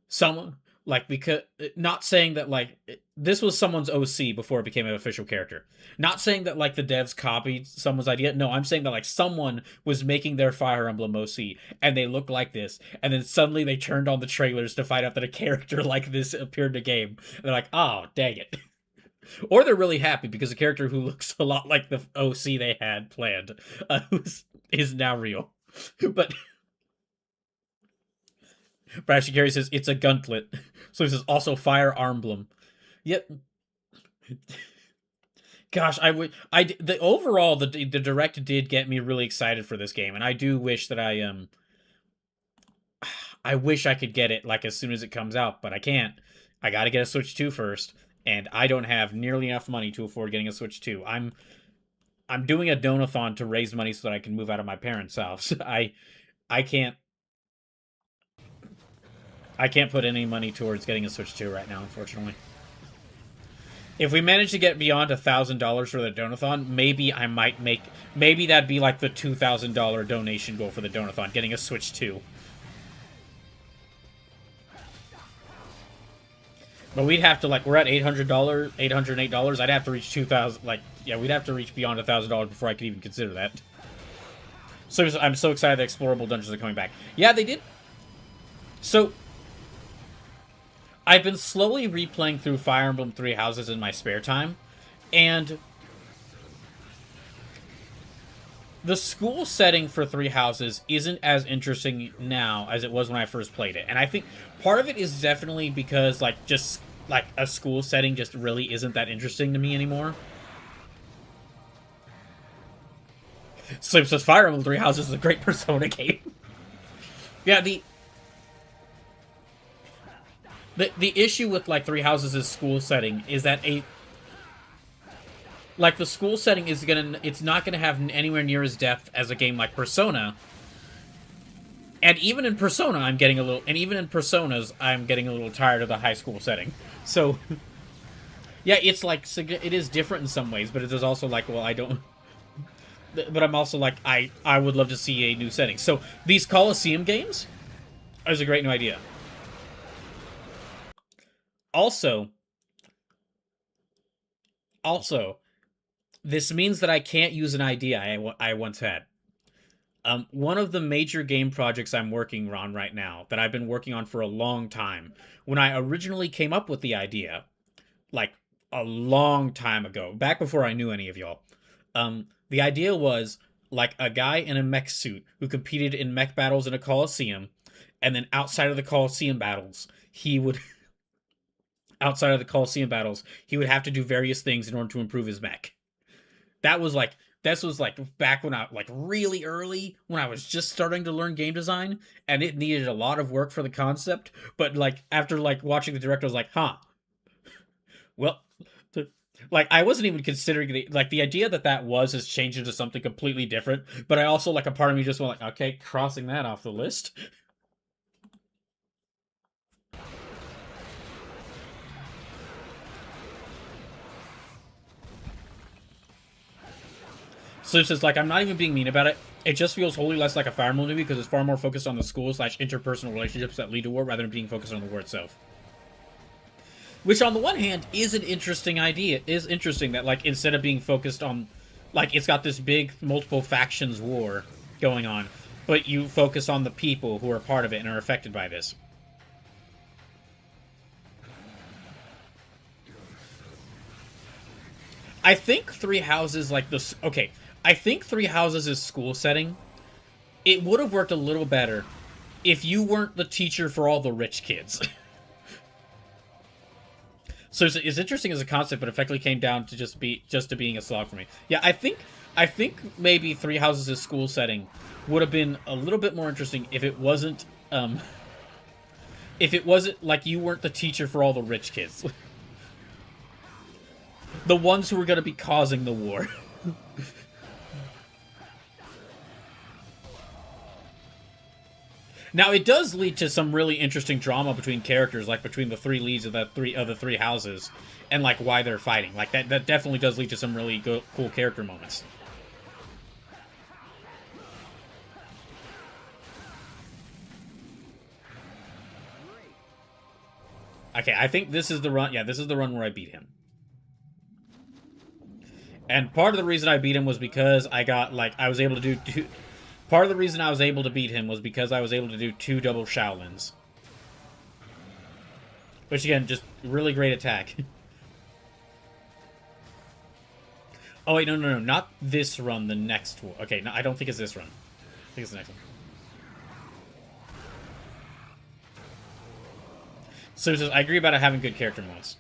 A: someone like, because not saying that like this was someone's OC before it became an official character. Not saying that like the devs copied someone's idea. No, I'm saying that like someone was making their Fire Emblem OC and they look like this, and then suddenly they turned on the trailers to find out that a character like this appeared in the game. And they're like, oh, dang it. Or they're really happy because a character who looks a lot like the OC they had planned is now real. But Brashy Carey says it's a guntlet. So he says also Fire Emblem. Yep. Gosh, the overall the direct did get me really excited for this game, and I do wish that I wish I could get it like as soon as it comes out, but I can't. I got to get a Switch 2 first, and I don't have nearly enough money to afford getting a Switch 2. I'm doing a donathon to raise money so that I can move out of my parents' house. I can't put any money towards getting a Switch 2 right now, unfortunately. If we manage to get beyond $1,000 for the donathon, maybe I might make... Maybe that'd be like the $2,000 donation goal for the donathon, getting a Switch 2. But we'd have to, like, we're at $800, $808. I'd have to reach 2,000, like, yeah, we'd have to reach beyond $1,000 before I could even consider that. So I'm so excited that Explorable Dungeons are coming back. Yeah, they did. So I've been slowly replaying through Fire Emblem Three Houses in my spare time, and the school setting for Three Houses isn't as interesting now as it was when I first played it. And I think part of it is definitely because, like, just, like, a school setting just really isn't that interesting to me anymore. Sleep says Fire Emblem Three Houses is a great Persona game. Yeah, the issue with, like, Three Houses' school setting is that like, the school setting is it's not gonna have anywhere near as depth as a game like Persona. And even in Persona, I'm getting a little tired of the high school setting. So, yeah, it's like, it is different in some ways, but it is also like, well, I don't... But I'm also like, I would love to see a new setting. So, these Colosseum games is a great new idea. Also, this means that I can't use an idea I once had. One of the major game projects I'm working on right now, that I've been working on for a long time, when I originally came up with the idea, like, a long time ago, back before I knew any of y'all, the idea was, like, a guy in a mech suit who competed in mech battles in a Coliseum, and then outside of the Coliseum battles, he would have to do various things in order to improve his mech. This was back when I, like, really early, when I was just starting to learn game design, and it needed a lot of work for the concept, but, like, after, like, watching the direct, I was like, huh. Well, like, I wasn't even considering the idea that has changed into something completely different, but I also, like, a part of me just went like, okay, crossing that off the list. So it's just like, I'm not even being mean about it. It just feels wholly less like a Fire Emblem to me, because it's far more focused on the school/interpersonal relationships that lead to war rather than being focused on the war itself. Which, on the one hand, is an interesting idea. It is interesting that, like, instead of being focused on, like, it's got this big multiple factions war going on, but you focus on the people who are part of it and are affected by this. I think Three Houses, like, this... Okay, I think Three Houses' school setting, it would have worked a little better if you weren't the teacher for all the rich kids. So it's interesting as a concept, but effectively came down to just being a slog for me. Yeah, I think maybe Three Houses' school setting would have been a little bit more interesting if it wasn't if it wasn't like you weren't the teacher for all the rich kids. The ones who were going to be causing the war. Now, it does lead to some really interesting drama between characters, like between the three leads of the three houses, and like why they're fighting. Like that definitely does lead to some really cool character moments. Okay, I think this is the run. Yeah, this is the run where I beat him. And part of the reason I beat him was because I got, like, I was able to do two... Part of the reason I was able to beat him was because I was able to do 2 double Shaolins. Which, again, just really great attack. Oh, wait, no, not this run, the next one. Okay, no, I don't think it's this run. I think it's the next one. So, I agree about it having good character modes.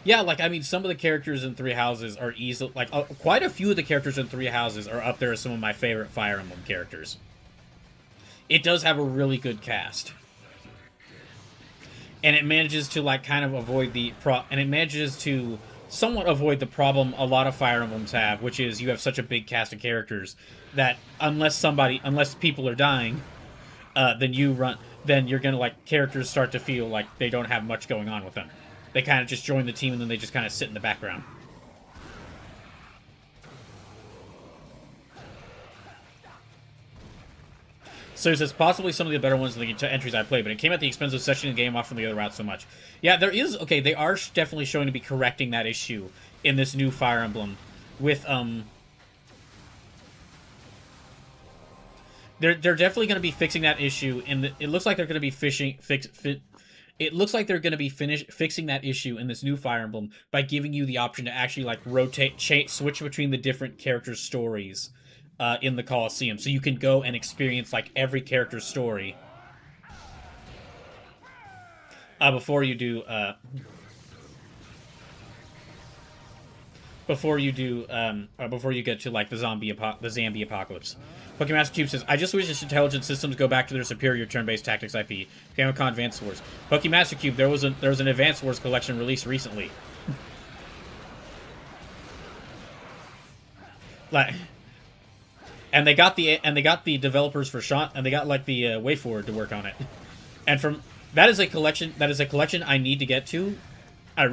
A: Yeah, like, I mean, some of the characters in Three Houses are easily... Like, quite a few of the characters in Three Houses are up there as some of my favorite Fire Emblem characters. It does have a really good cast. And it manages to, like, kind of avoid the... And it manages to somewhat avoid the problem a lot of Fire Emblems have, which is you have such a big cast of characters that unless people are dying, then you're gonna, like, characters start to feel like they don't have much going on with them. They kind of just join the team, and then they just kind of sit in the background. So it says, possibly some of the better ones in the entries I played, but it came at the expense of sectioning the game off from the other routes so much. Yeah, there is... Okay, they are definitely showing to be correcting that issue in this new Fire Emblem. With, They're definitely going to be fixing that issue. It looks like they're going to be fixing that issue in this new Fire Emblem by giving you the option to actually, like, switch between the different characters' stories in the Colosseum. So you can go and experience, like, every character's story before you do before you get to, like, the zombie apocalypse. Pokemon Master Cube says, I just wish its intelligent systems go back to their superior turn-based tactics IP. Famicom Advance Wars. Pokemon Master Cube, there was an Advance Wars collection released recently. Like, and they got the developers for and they got, like, the WayForward to work on it. And that is a collection I need to get to. I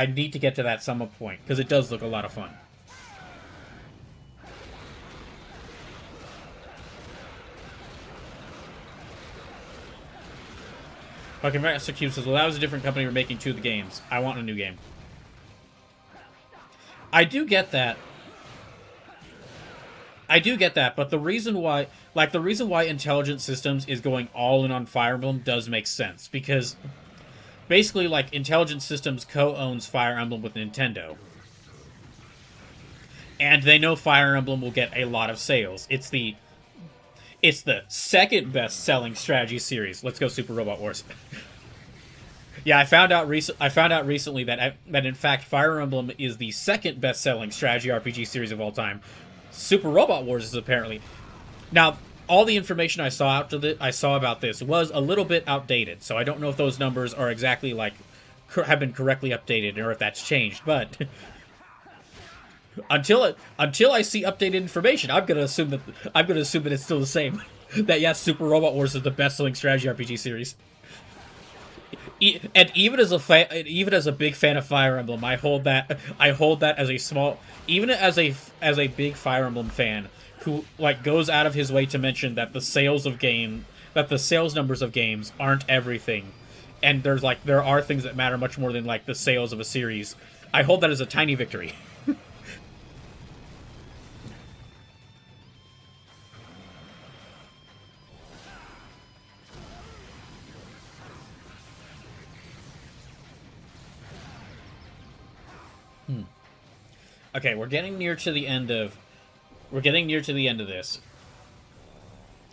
A: need to get to that at some point because it does look a lot of fun. Pokemon Master Cube says, well, that was a different company. We're making 2 of the games. I want a new game. I do get that. But the reason why Intelligent Systems is going all in on Fire Emblem does make sense. Because, basically, like, Intelligent Systems co-owns Fire Emblem with Nintendo. And they know Fire Emblem will get a lot of sales. It's the second best-selling strategy series. Let's go Super Robot Wars. Yeah, I found out recently that in fact Fire Emblem is the second best-selling strategy RPG series of all time. Super Robot Wars is apparently. Now, all the information I saw about this was a little bit outdated, so I don't know if those numbers are exactly, like, have been correctly updated or if that's changed, but until I see updated information, I'm gonna assume that it's still the same. That yes, Super Robot Wars is the best-selling strategy RPG series. And even as a big fan of Fire Emblem, I hold that as a big Fire Emblem fan who, like, goes out of his way to mention that the sales numbers of games aren't everything, and there are things that matter much more than, like, the sales of a series. I hold that as a tiny victory. Okay, we're getting near to the end of this.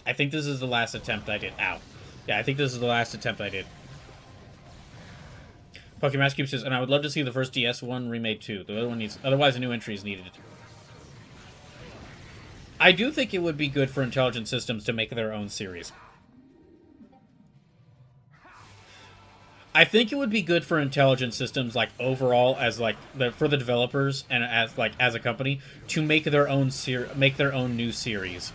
A: I think this is the last attempt I did. Ow. Yeah, I think this is the last attempt I did. Pokemon Master Cube says, and I would love to see the first DS one remade too. The other one otherwise a new entry is needed. I do think it would be good for Intelligent Systems to make their own series. I think it would be good for intelligent systems, like overall, as like for the developers and as like as a company to make their own make their own new series.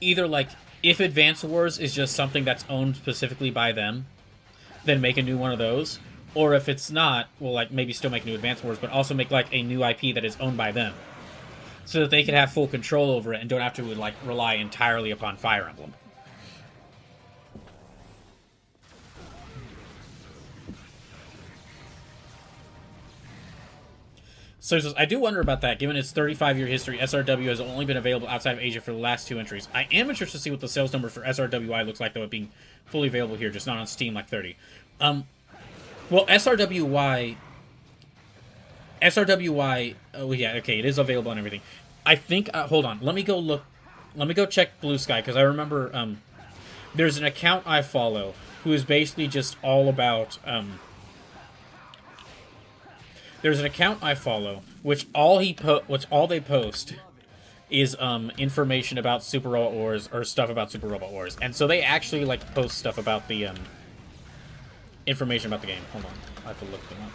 A: Either like if Advance Wars is just something that's owned specifically by them, then make a new one of those. Or if it's not, well, like maybe still make new Advance Wars, but also make like a new IP that is owned by them, so that they can have full control over it and don't have to like rely entirely upon Fire Emblem. So I do wonder about that. Given its 35-year history, SRW has only been available outside of Asia for the last 2 entries. I am interested to see what the sales number for SRWI looks like, though, it being fully available here, just not on Steam like 30. Well, SRWI... Oh, yeah, okay, it is available on everything. I think... hold on. Let me go look... Let me go check Blue Sky, because I remember... there's an account I follow who is basically just all about... There's an account I follow, which all they post is information about Super Robot Wars or stuff about Super Robot Wars, and so they actually like to post stuff about the information about the game. Hold on, I have to look them up.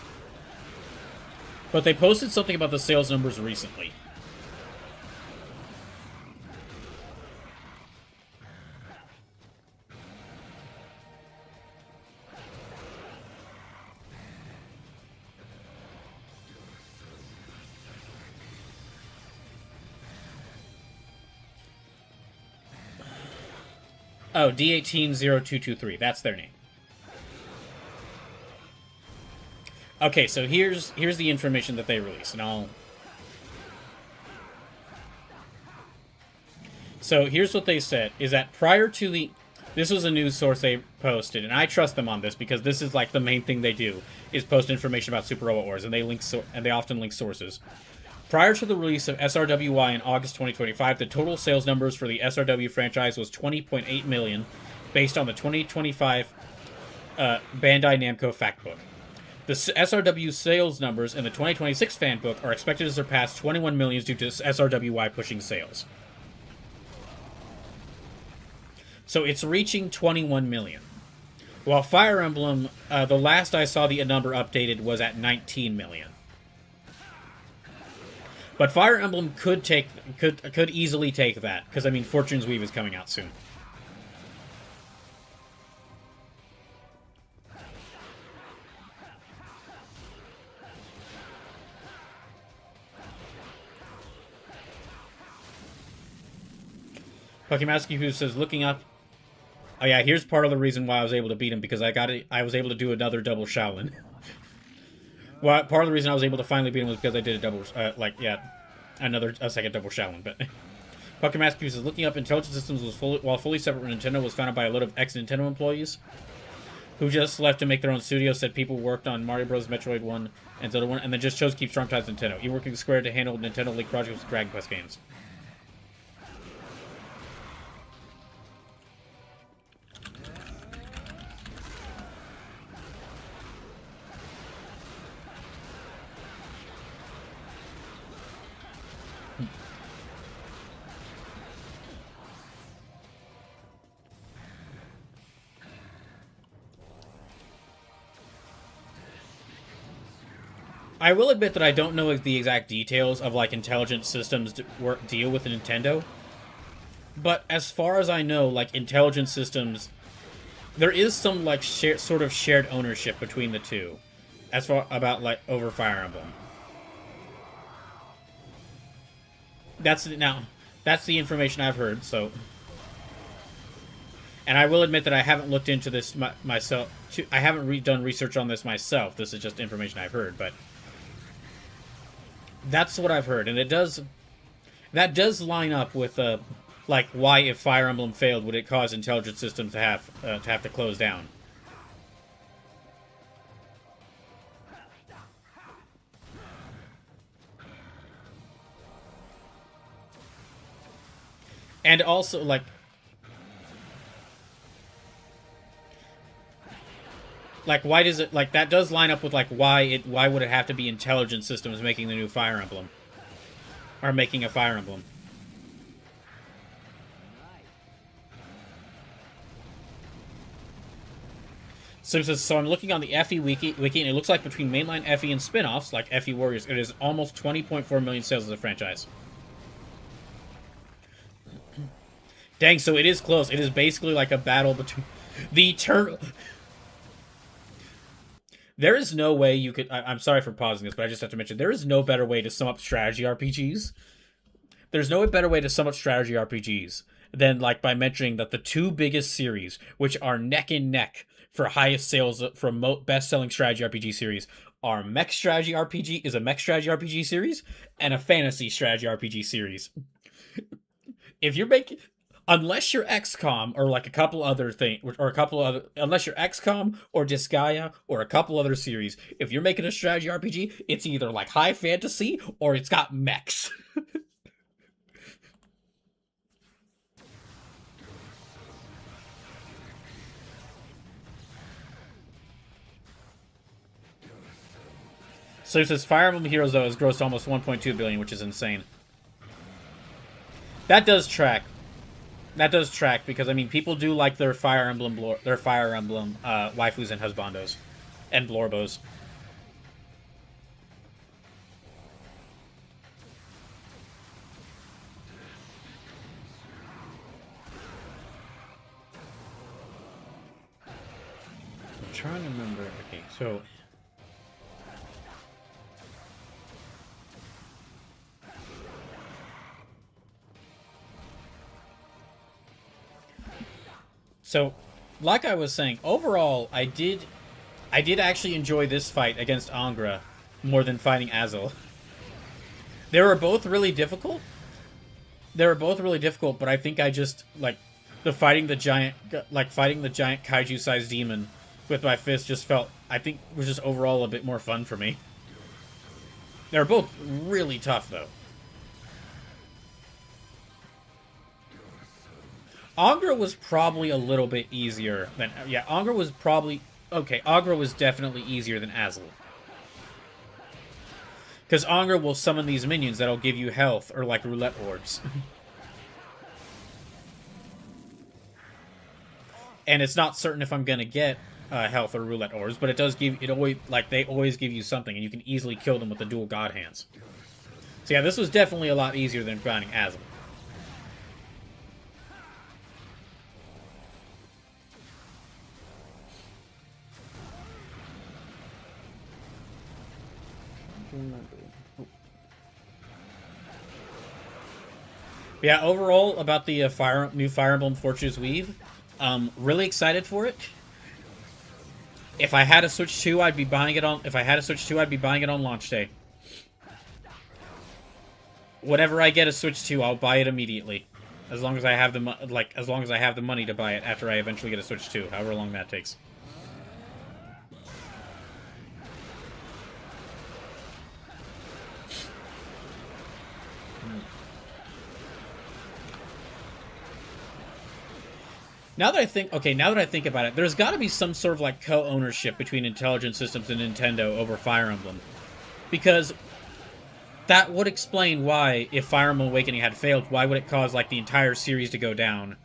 A: But they posted something about the sales numbers recently. Oh, D180223. That's their name. Okay, so here's the information that they released, and I'll... So here's what they said, is that prior to the... This was a news source they posted, and I trust them on this, because this is like the main thing they do, is post information about Super Robot Wars, and they often link sources. Prior to the release of SRWI in August 2025, the total sales numbers for the SRW franchise was 20.8 million, based on the 2025 Bandai Namco Factbook. The SRW sales numbers in the 2026 Fanbook are expected to surpass 21 million due to SRWI pushing sales. So it's reaching 21 million. While Fire Emblem, the last I saw the number updated was at 19 million. But Fire Emblem could easily take that, because I mean Fortune's Weave is coming out soon. Pokemowski who says looking up. Oh yeah, here's part of the reason why I was able to beat him, because I was able to do another double Shaolin. Well, part of the reason I was able to finally beat him was because I did a double, a second double Shaolin. But Pokemaster says looking up intelligent systems while fully separate from Nintendo was founded by a lot of ex-Nintendo employees who just left to make their own studio. Said people worked on Mario Bros, Metroid 1, and Zelda 1, and then just chose to keep strong ties with Nintendo. He worked with Square to handle Nintendo Link projects with Dragon Quest games. I will admit that I don't know the exact details of like intelligent systems deal with Nintendo, but as far as I know, like intelligent systems, there is some like sort of shared ownership between the two, as far about like over Fire Emblem. That's the information I've heard. So, and I will admit that I haven't looked into this myself. I haven't done research on this myself. This is just information I've heard, but. That's what I've heard, and that does line up with like why if Fire Emblem failed would it cause intelligent systems to have to close down. And also like why does it like that does line up with like why would it have to be intelligent systems making the new Fire Emblem or making a Fire Emblem? So I'm looking on the FE wiki, and it looks like between mainline FE and spin-offs, like FE Warriors, it is almost 20.4 million sales as a franchise. Dang, so it is close. It is basically like a battle between the eternal... There is no way you could... I'm sorry for pausing this, but I just have to mention, there is no better way to sum up strategy RPGs. There's no better way to sum up strategy RPGs than like by mentioning that the two biggest series, which are neck and neck for highest sales for best-selling strategy RPG series, are Mech Strategy RPG is a Mech Strategy RPG series and a Fantasy Strategy RPG series. If you're making... Unless you're XCOM or like a couple other things, or a couple other, unless you're XCOM or Disgaea or a couple other series, if you're making a strategy RPG, it's either like high fantasy or it's got mechs. So it says Fire Emblem Heroes though has grossed almost 1.2 billion, which is insane. That does track. That does track because I mean people do like their Fire Emblem waifus and husbandos and blorbos. I'm trying to remember. Okay, so So, like I was saying, overall, I did actually enjoy this fight against Angra more than fighting Azel. They were both really difficult. But I think I just like fighting the giant kaiju-sized demon with my fist just felt, I think, was just overall a bit more fun for me. They were both really tough though. Angra was probably a little bit easier than... Yeah, Angra was probably... Okay, Angra was definitely easier than Azel. Because Angra will summon these minions that'll give you health, or like roulette orbs. And it's not certain if I'm gonna get health or roulette orbs, but it does give... they always give you something, and you can easily kill them with the dual god hands. So yeah, this was definitely a lot easier than grinding Azel. Yeah, overall about the new Fire Emblem Fortune's Weave, really excited for it. If I had a Switch 2, I'd be buying it on. If I had a Switch 2, I'd be buying it on launch day. Whenever I get a Switch 2, I'll buy it immediately, as long as I have the money to buy it after I eventually get a Switch 2, however long that takes. Now that I think about it, there's got to be some sort of like co-ownership between Intelligent Systems and Nintendo over Fire Emblem, because that would explain why, if Fire Emblem Awakening had failed, why would it cause like the entire series to go down,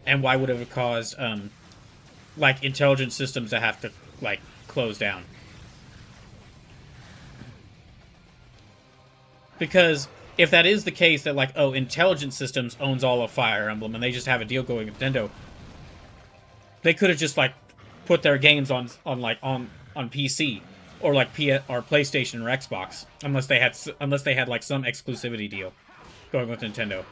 A: and why would it have caused like Intelligent Systems to have to like close down? Because if that is the case, that like, oh, Intelligent Systems owns all of Fire Emblem and they just have a deal going with Nintendo, they could have just like put their games on PC or like or PlayStation or Xbox, unless they had like some exclusivity deal going with Nintendo.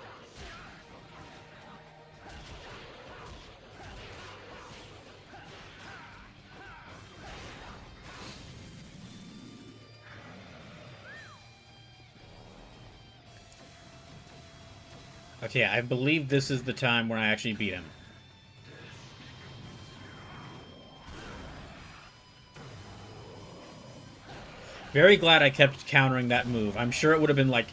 A: Okay, I believe this is the time where I actually beat him. Very glad I kept countering that move. I'm sure it would have been like...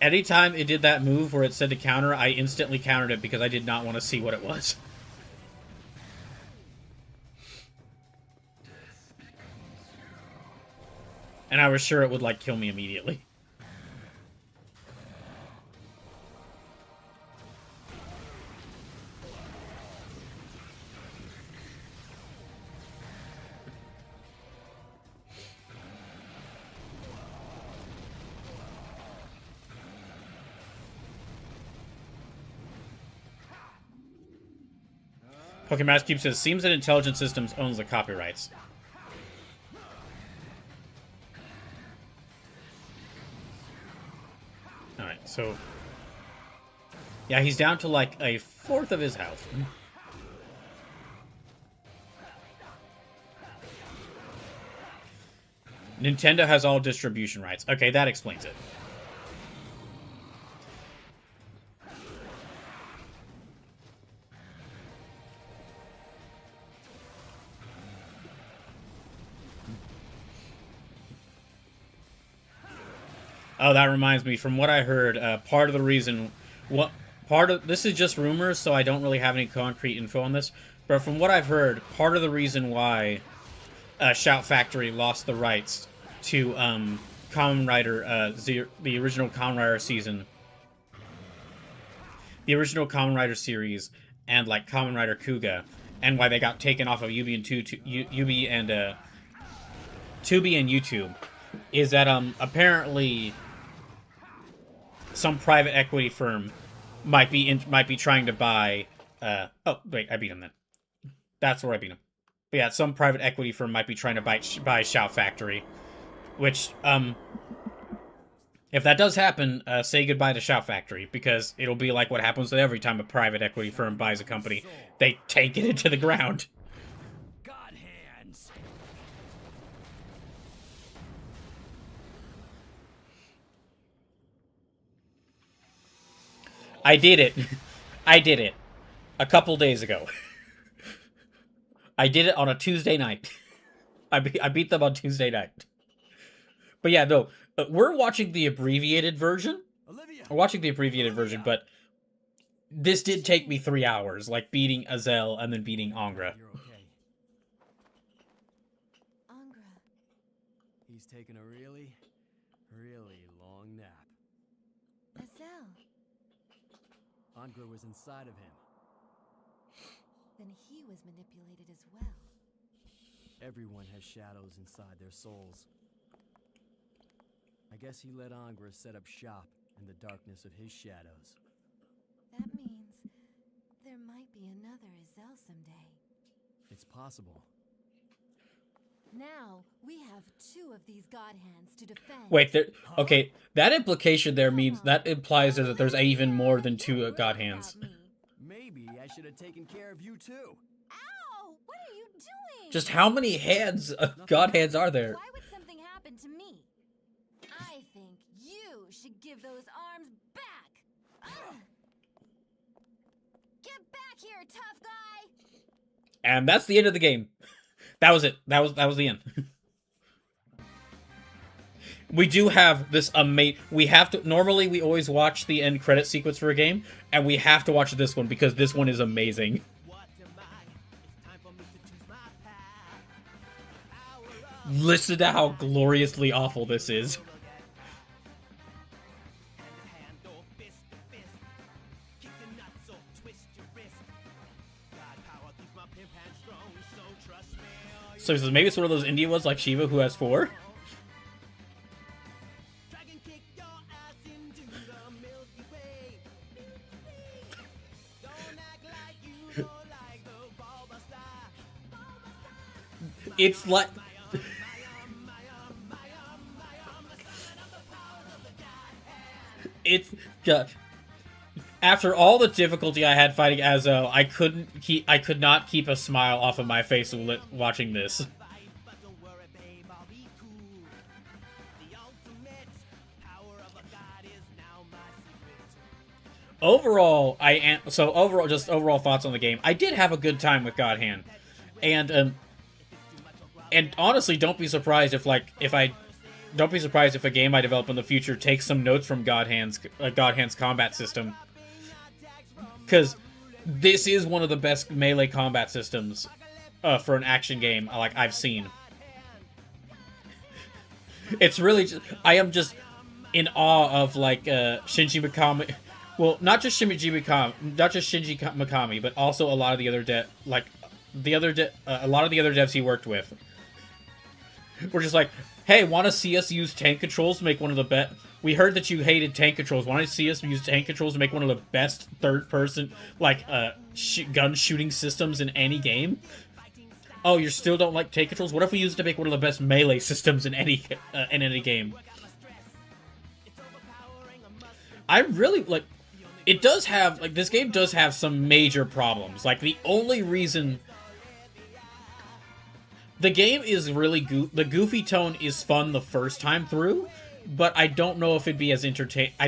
A: Anytime it did that move where it said to counter, I instantly countered it because I did not want to see what it was. And I was sure it would like kill me immediately. Pokemon Master Cube says, seems that Intelligent Systems owns the copyrights. Alright, so... yeah, he's down to like a fourth of his health. Nintendo has all distribution rights. Okay, that explains it. Oh, that reminds me. From what I heard, part of the reason... this is just rumors, so I don't really have any concrete info on this. But from what I've heard, part of the reason why Shout Factory lost the rights to Kamen Rider, the original Kamen Rider season, the original Kamen Rider series, and like Kamen Rider Kuga, and why they got taken off of Tubi and YouTube, is that apparently some private equity firm might be trying to buy. Oh wait, I beat him then. That's where I beat him. But yeah, some private equity firm might be trying to buy Shout Factory, which if that does happen, say goodbye to Shout Factory, because it'll be like what happens every time a private equity firm buys a company. They tank it into the ground.
C: God hands.
A: I did it. I did it. A couple days ago. I did it on a Tuesday night. I beat them on Tuesday night. But yeah, no. We're watching the abbreviated version.
C: Olivia.
A: We're watching the abbreviated version, but this did take me 3 hours, like beating Azel and then beating Angra.
C: You're okay.
D: Angra.
C: He's taking a really, really long nap.
D: Azel.
C: Angra was inside of him.
D: Then he was manipulated as well.
C: Everyone has shadows inside their souls. I guess he let Angra set up shop in the darkness of his shadows.
D: That means there might be another Azel someday.
C: It's possible.
D: Now we have 2 of these god hands to defend.
A: Wait, okay, that implication there means, that implies that there's even more than 2 god hands.
C: Maybe I should have taken care of you too.
D: Ow! What are you doing?
A: Just how many hands, god hands are there?
D: Why would something happen to me? I think you should give those arms back. Ugh. Get back here, tough guy.
A: And that's the end of the game. That was it. That was the end. We do have this we have to, normally we always watch the end credit sequence for a game, and we have to watch this one because this one is amazing. Listen to how gloriously awful this is. So maybe it's one of those Indian ones like Shiva who has 4? It's like... it's... After all the difficulty I had fighting Azo, I could not keep a smile off of my face watching this. Overall, overall thoughts on the game. I did have a good time with God Hand, and honestly, don't be surprised if a game I develop in the future takes some notes from God Hand's combat system, because this is one of the best melee combat systems for an action game I've seen. It's really I am just in awe of Shinji Mikami. Well, not just Shinji Mikami, but also a lot of the other a lot of the other devs he worked with. We're just like, hey, want to see us use tank controls to make one of the best? We heard that you hated tank controls. Want to see us use tank controls to make one of the best third-person, like, gun shooting systems in any game? Oh, you still don't like tank controls? What if we used to make one of the best melee systems in any game? I really, like, it does have, like, this game does have some major problems. Like, the only reason... The game is really the goofy tone is fun the first time through, but I don't know if it'd be as I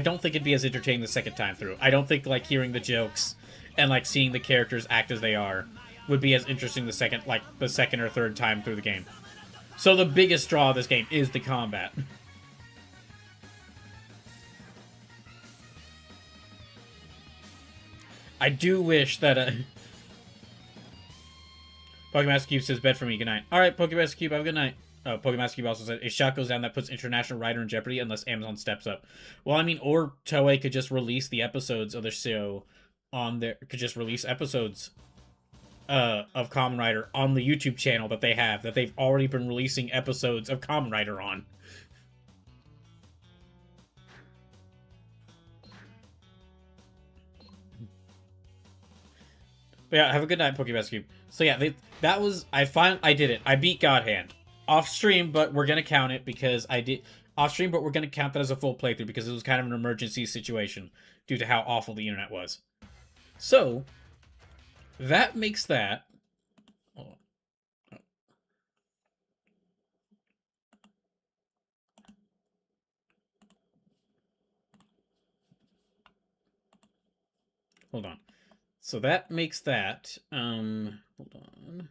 A: don't think it'd be as entertaining the second time through. I don't think, like, hearing the jokes and, like, seeing the characters act as they are would be as interesting the second or third time through the game. So the biggest draw of this game is the combat. I do wish that Pokemaster Cube says, bed for me, good night. Alright, Pokemaster Cube, have a good night. Pokemaster Cube also said, a shot goes down that puts International Rider in jeopardy unless Amazon steps up. Well, I mean, or Toei could just release the episodes of the show on their... Could just release episodes of Kamen Rider on the YouTube channel that they have, that they've already been releasing episodes of Kamen Rider on. But yeah, have a good night, Pokemaster Cube. So yeah, I did it. I beat God Hand. Off stream, but we're gonna count it because I did... Off stream, but we're gonna count that as a full playthrough because it was kind of an emergency situation due to how awful the internet was. So, that makes that... Hold on. Hold on. So that makes that, hold on.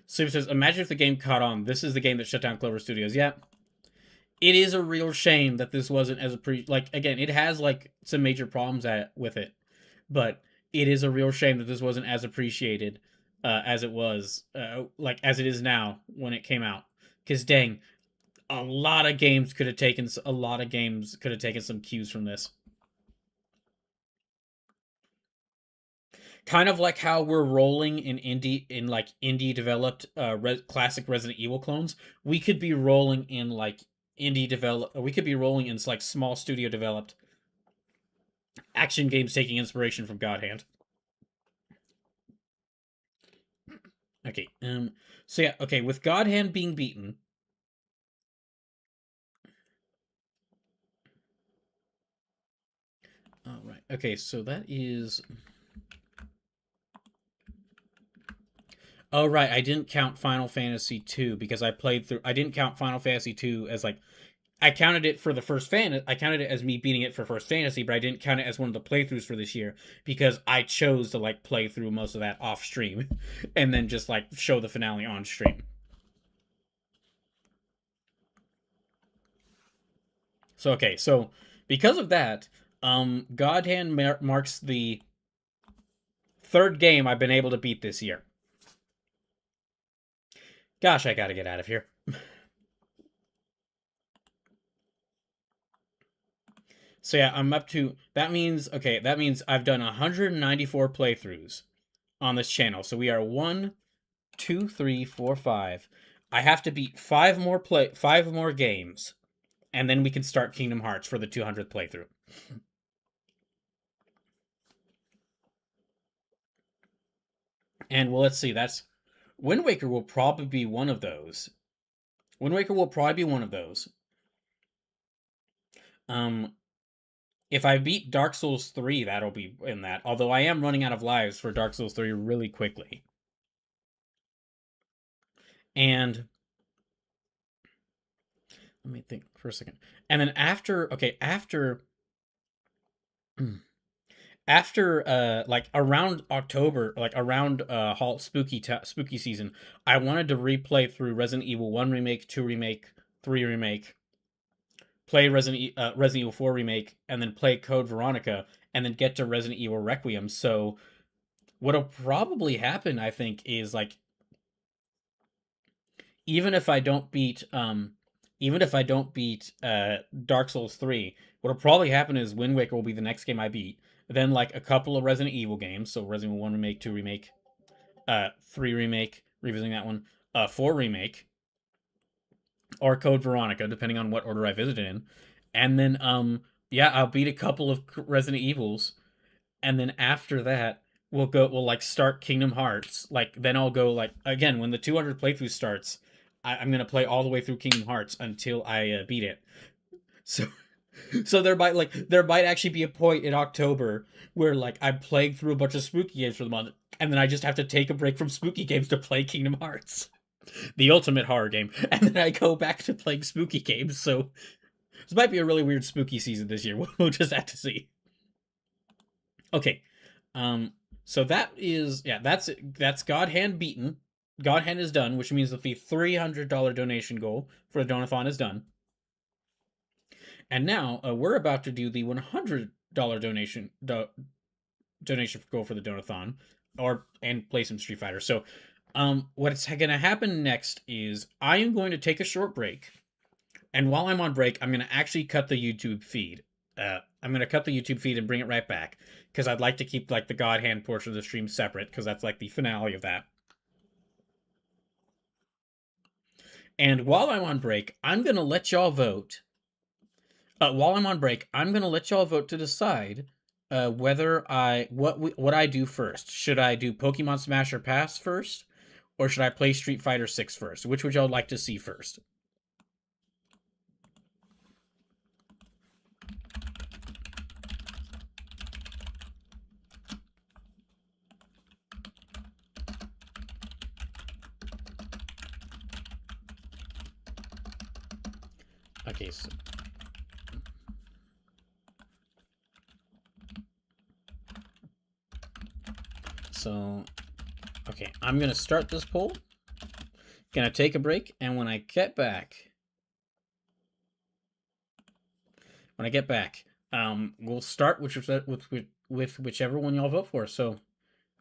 A: Super says, imagine if the game caught on. This is the game that shut down Clover Studios. Yeah. It is a real shame that this wasn't as again, it has, like, some major problems with it. But it is a real shame that this wasn't as appreciated as it was, as it is now when it came out. Because, dang, a lot of games could have taken some cues from this. Kind of like how we're rolling in indie developed classic Resident Evil clones. We could be rolling in like small studio developed action games taking inspiration from God Hand. Okay, so yeah, okay, with God Hand being beaten, all right, okay, so that is... Oh, right, I didn't count Final Fantasy 2 because I didn't count Final Fantasy 2 as, like... I counted it for the first I counted it as me beating it for First Fantasy, but I didn't count it as one of the playthroughs for this year because I chose to, like, play through most of that off stream and then just, like, show the finale on stream. So, okay, so because of that, God Hand marks the third game I've been able to beat this year. Gosh, I gotta get out of here. So yeah, I'm up to... That means I've done 194 playthroughs on this channel. So we are 1, 2, 3, 4, 5. I have to beat 5 more games, and then we can start Kingdom Hearts for the 200th playthrough. And well, let's see, that's... Wind Waker will probably be one of those. If I beat Dark Souls 3, that'll be in that. Although I am running out of lives for Dark Souls 3 really quickly. And... Let me think for a second. And then after like around October, like around spooky season, I wanted to replay through Resident Evil 1 remake, 2 remake, 3 remake, play Resident Evil 4 remake, and then play Code Veronica, and then get to Resident Evil Requiem. So what'll probably happen, I think, is like even if I don't beat Dark Souls 3, what'll probably happen is Wind Waker will be the next game I beat. Then, like, a couple of Resident Evil games, so Resident Evil 1 Remake, 2 Remake, 3 Remake, revisiting that one, 4 Remake, or Code Veronica, depending on what order I visited in. And then, yeah, I'll beat a couple of Resident Evils. And then after that, we'll like start Kingdom Hearts. Like, then I'll go, like, again, when the 200 playthrough starts, I'm going to play all the way through Kingdom Hearts until I beat it. So, so there might actually be a point in October where like I'm playing through a bunch of spooky games for the month, and then I just have to take a break from spooky games to play Kingdom Hearts, the ultimate horror game, and then I go back to playing spooky games. So this might be a really weird spooky season this year. We'll just have to see. Okay, so that's God Hand beaten. God Hand is done, which means that the $300 donation goal for the Donathon is done. And now we're about to do the $100 donation goal for the Donathon, and play some Street Fighter. So, what's going to happen next is I am going to take a short break, and while I'm on break, I'm going to actually cut the YouTube feed. I'm going to cut the YouTube feed and bring it right back, because I'd like to keep like the God Hand portion of the stream separate, because that's like the finale of that. And while I'm on break, I'm going to let y'all vote. While I'm on break, I'm going to let y'all vote to decide whether what I do first. Should I do Pokemon Smash or Pass first, or should I play Street Fighter 6 first? Which would y'all like to see first? Okay, so okay, I'm gonna start this poll. Gonna take a break, and when I get back, we'll start with whichever one y'all vote for. So,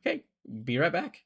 A: okay, be right back.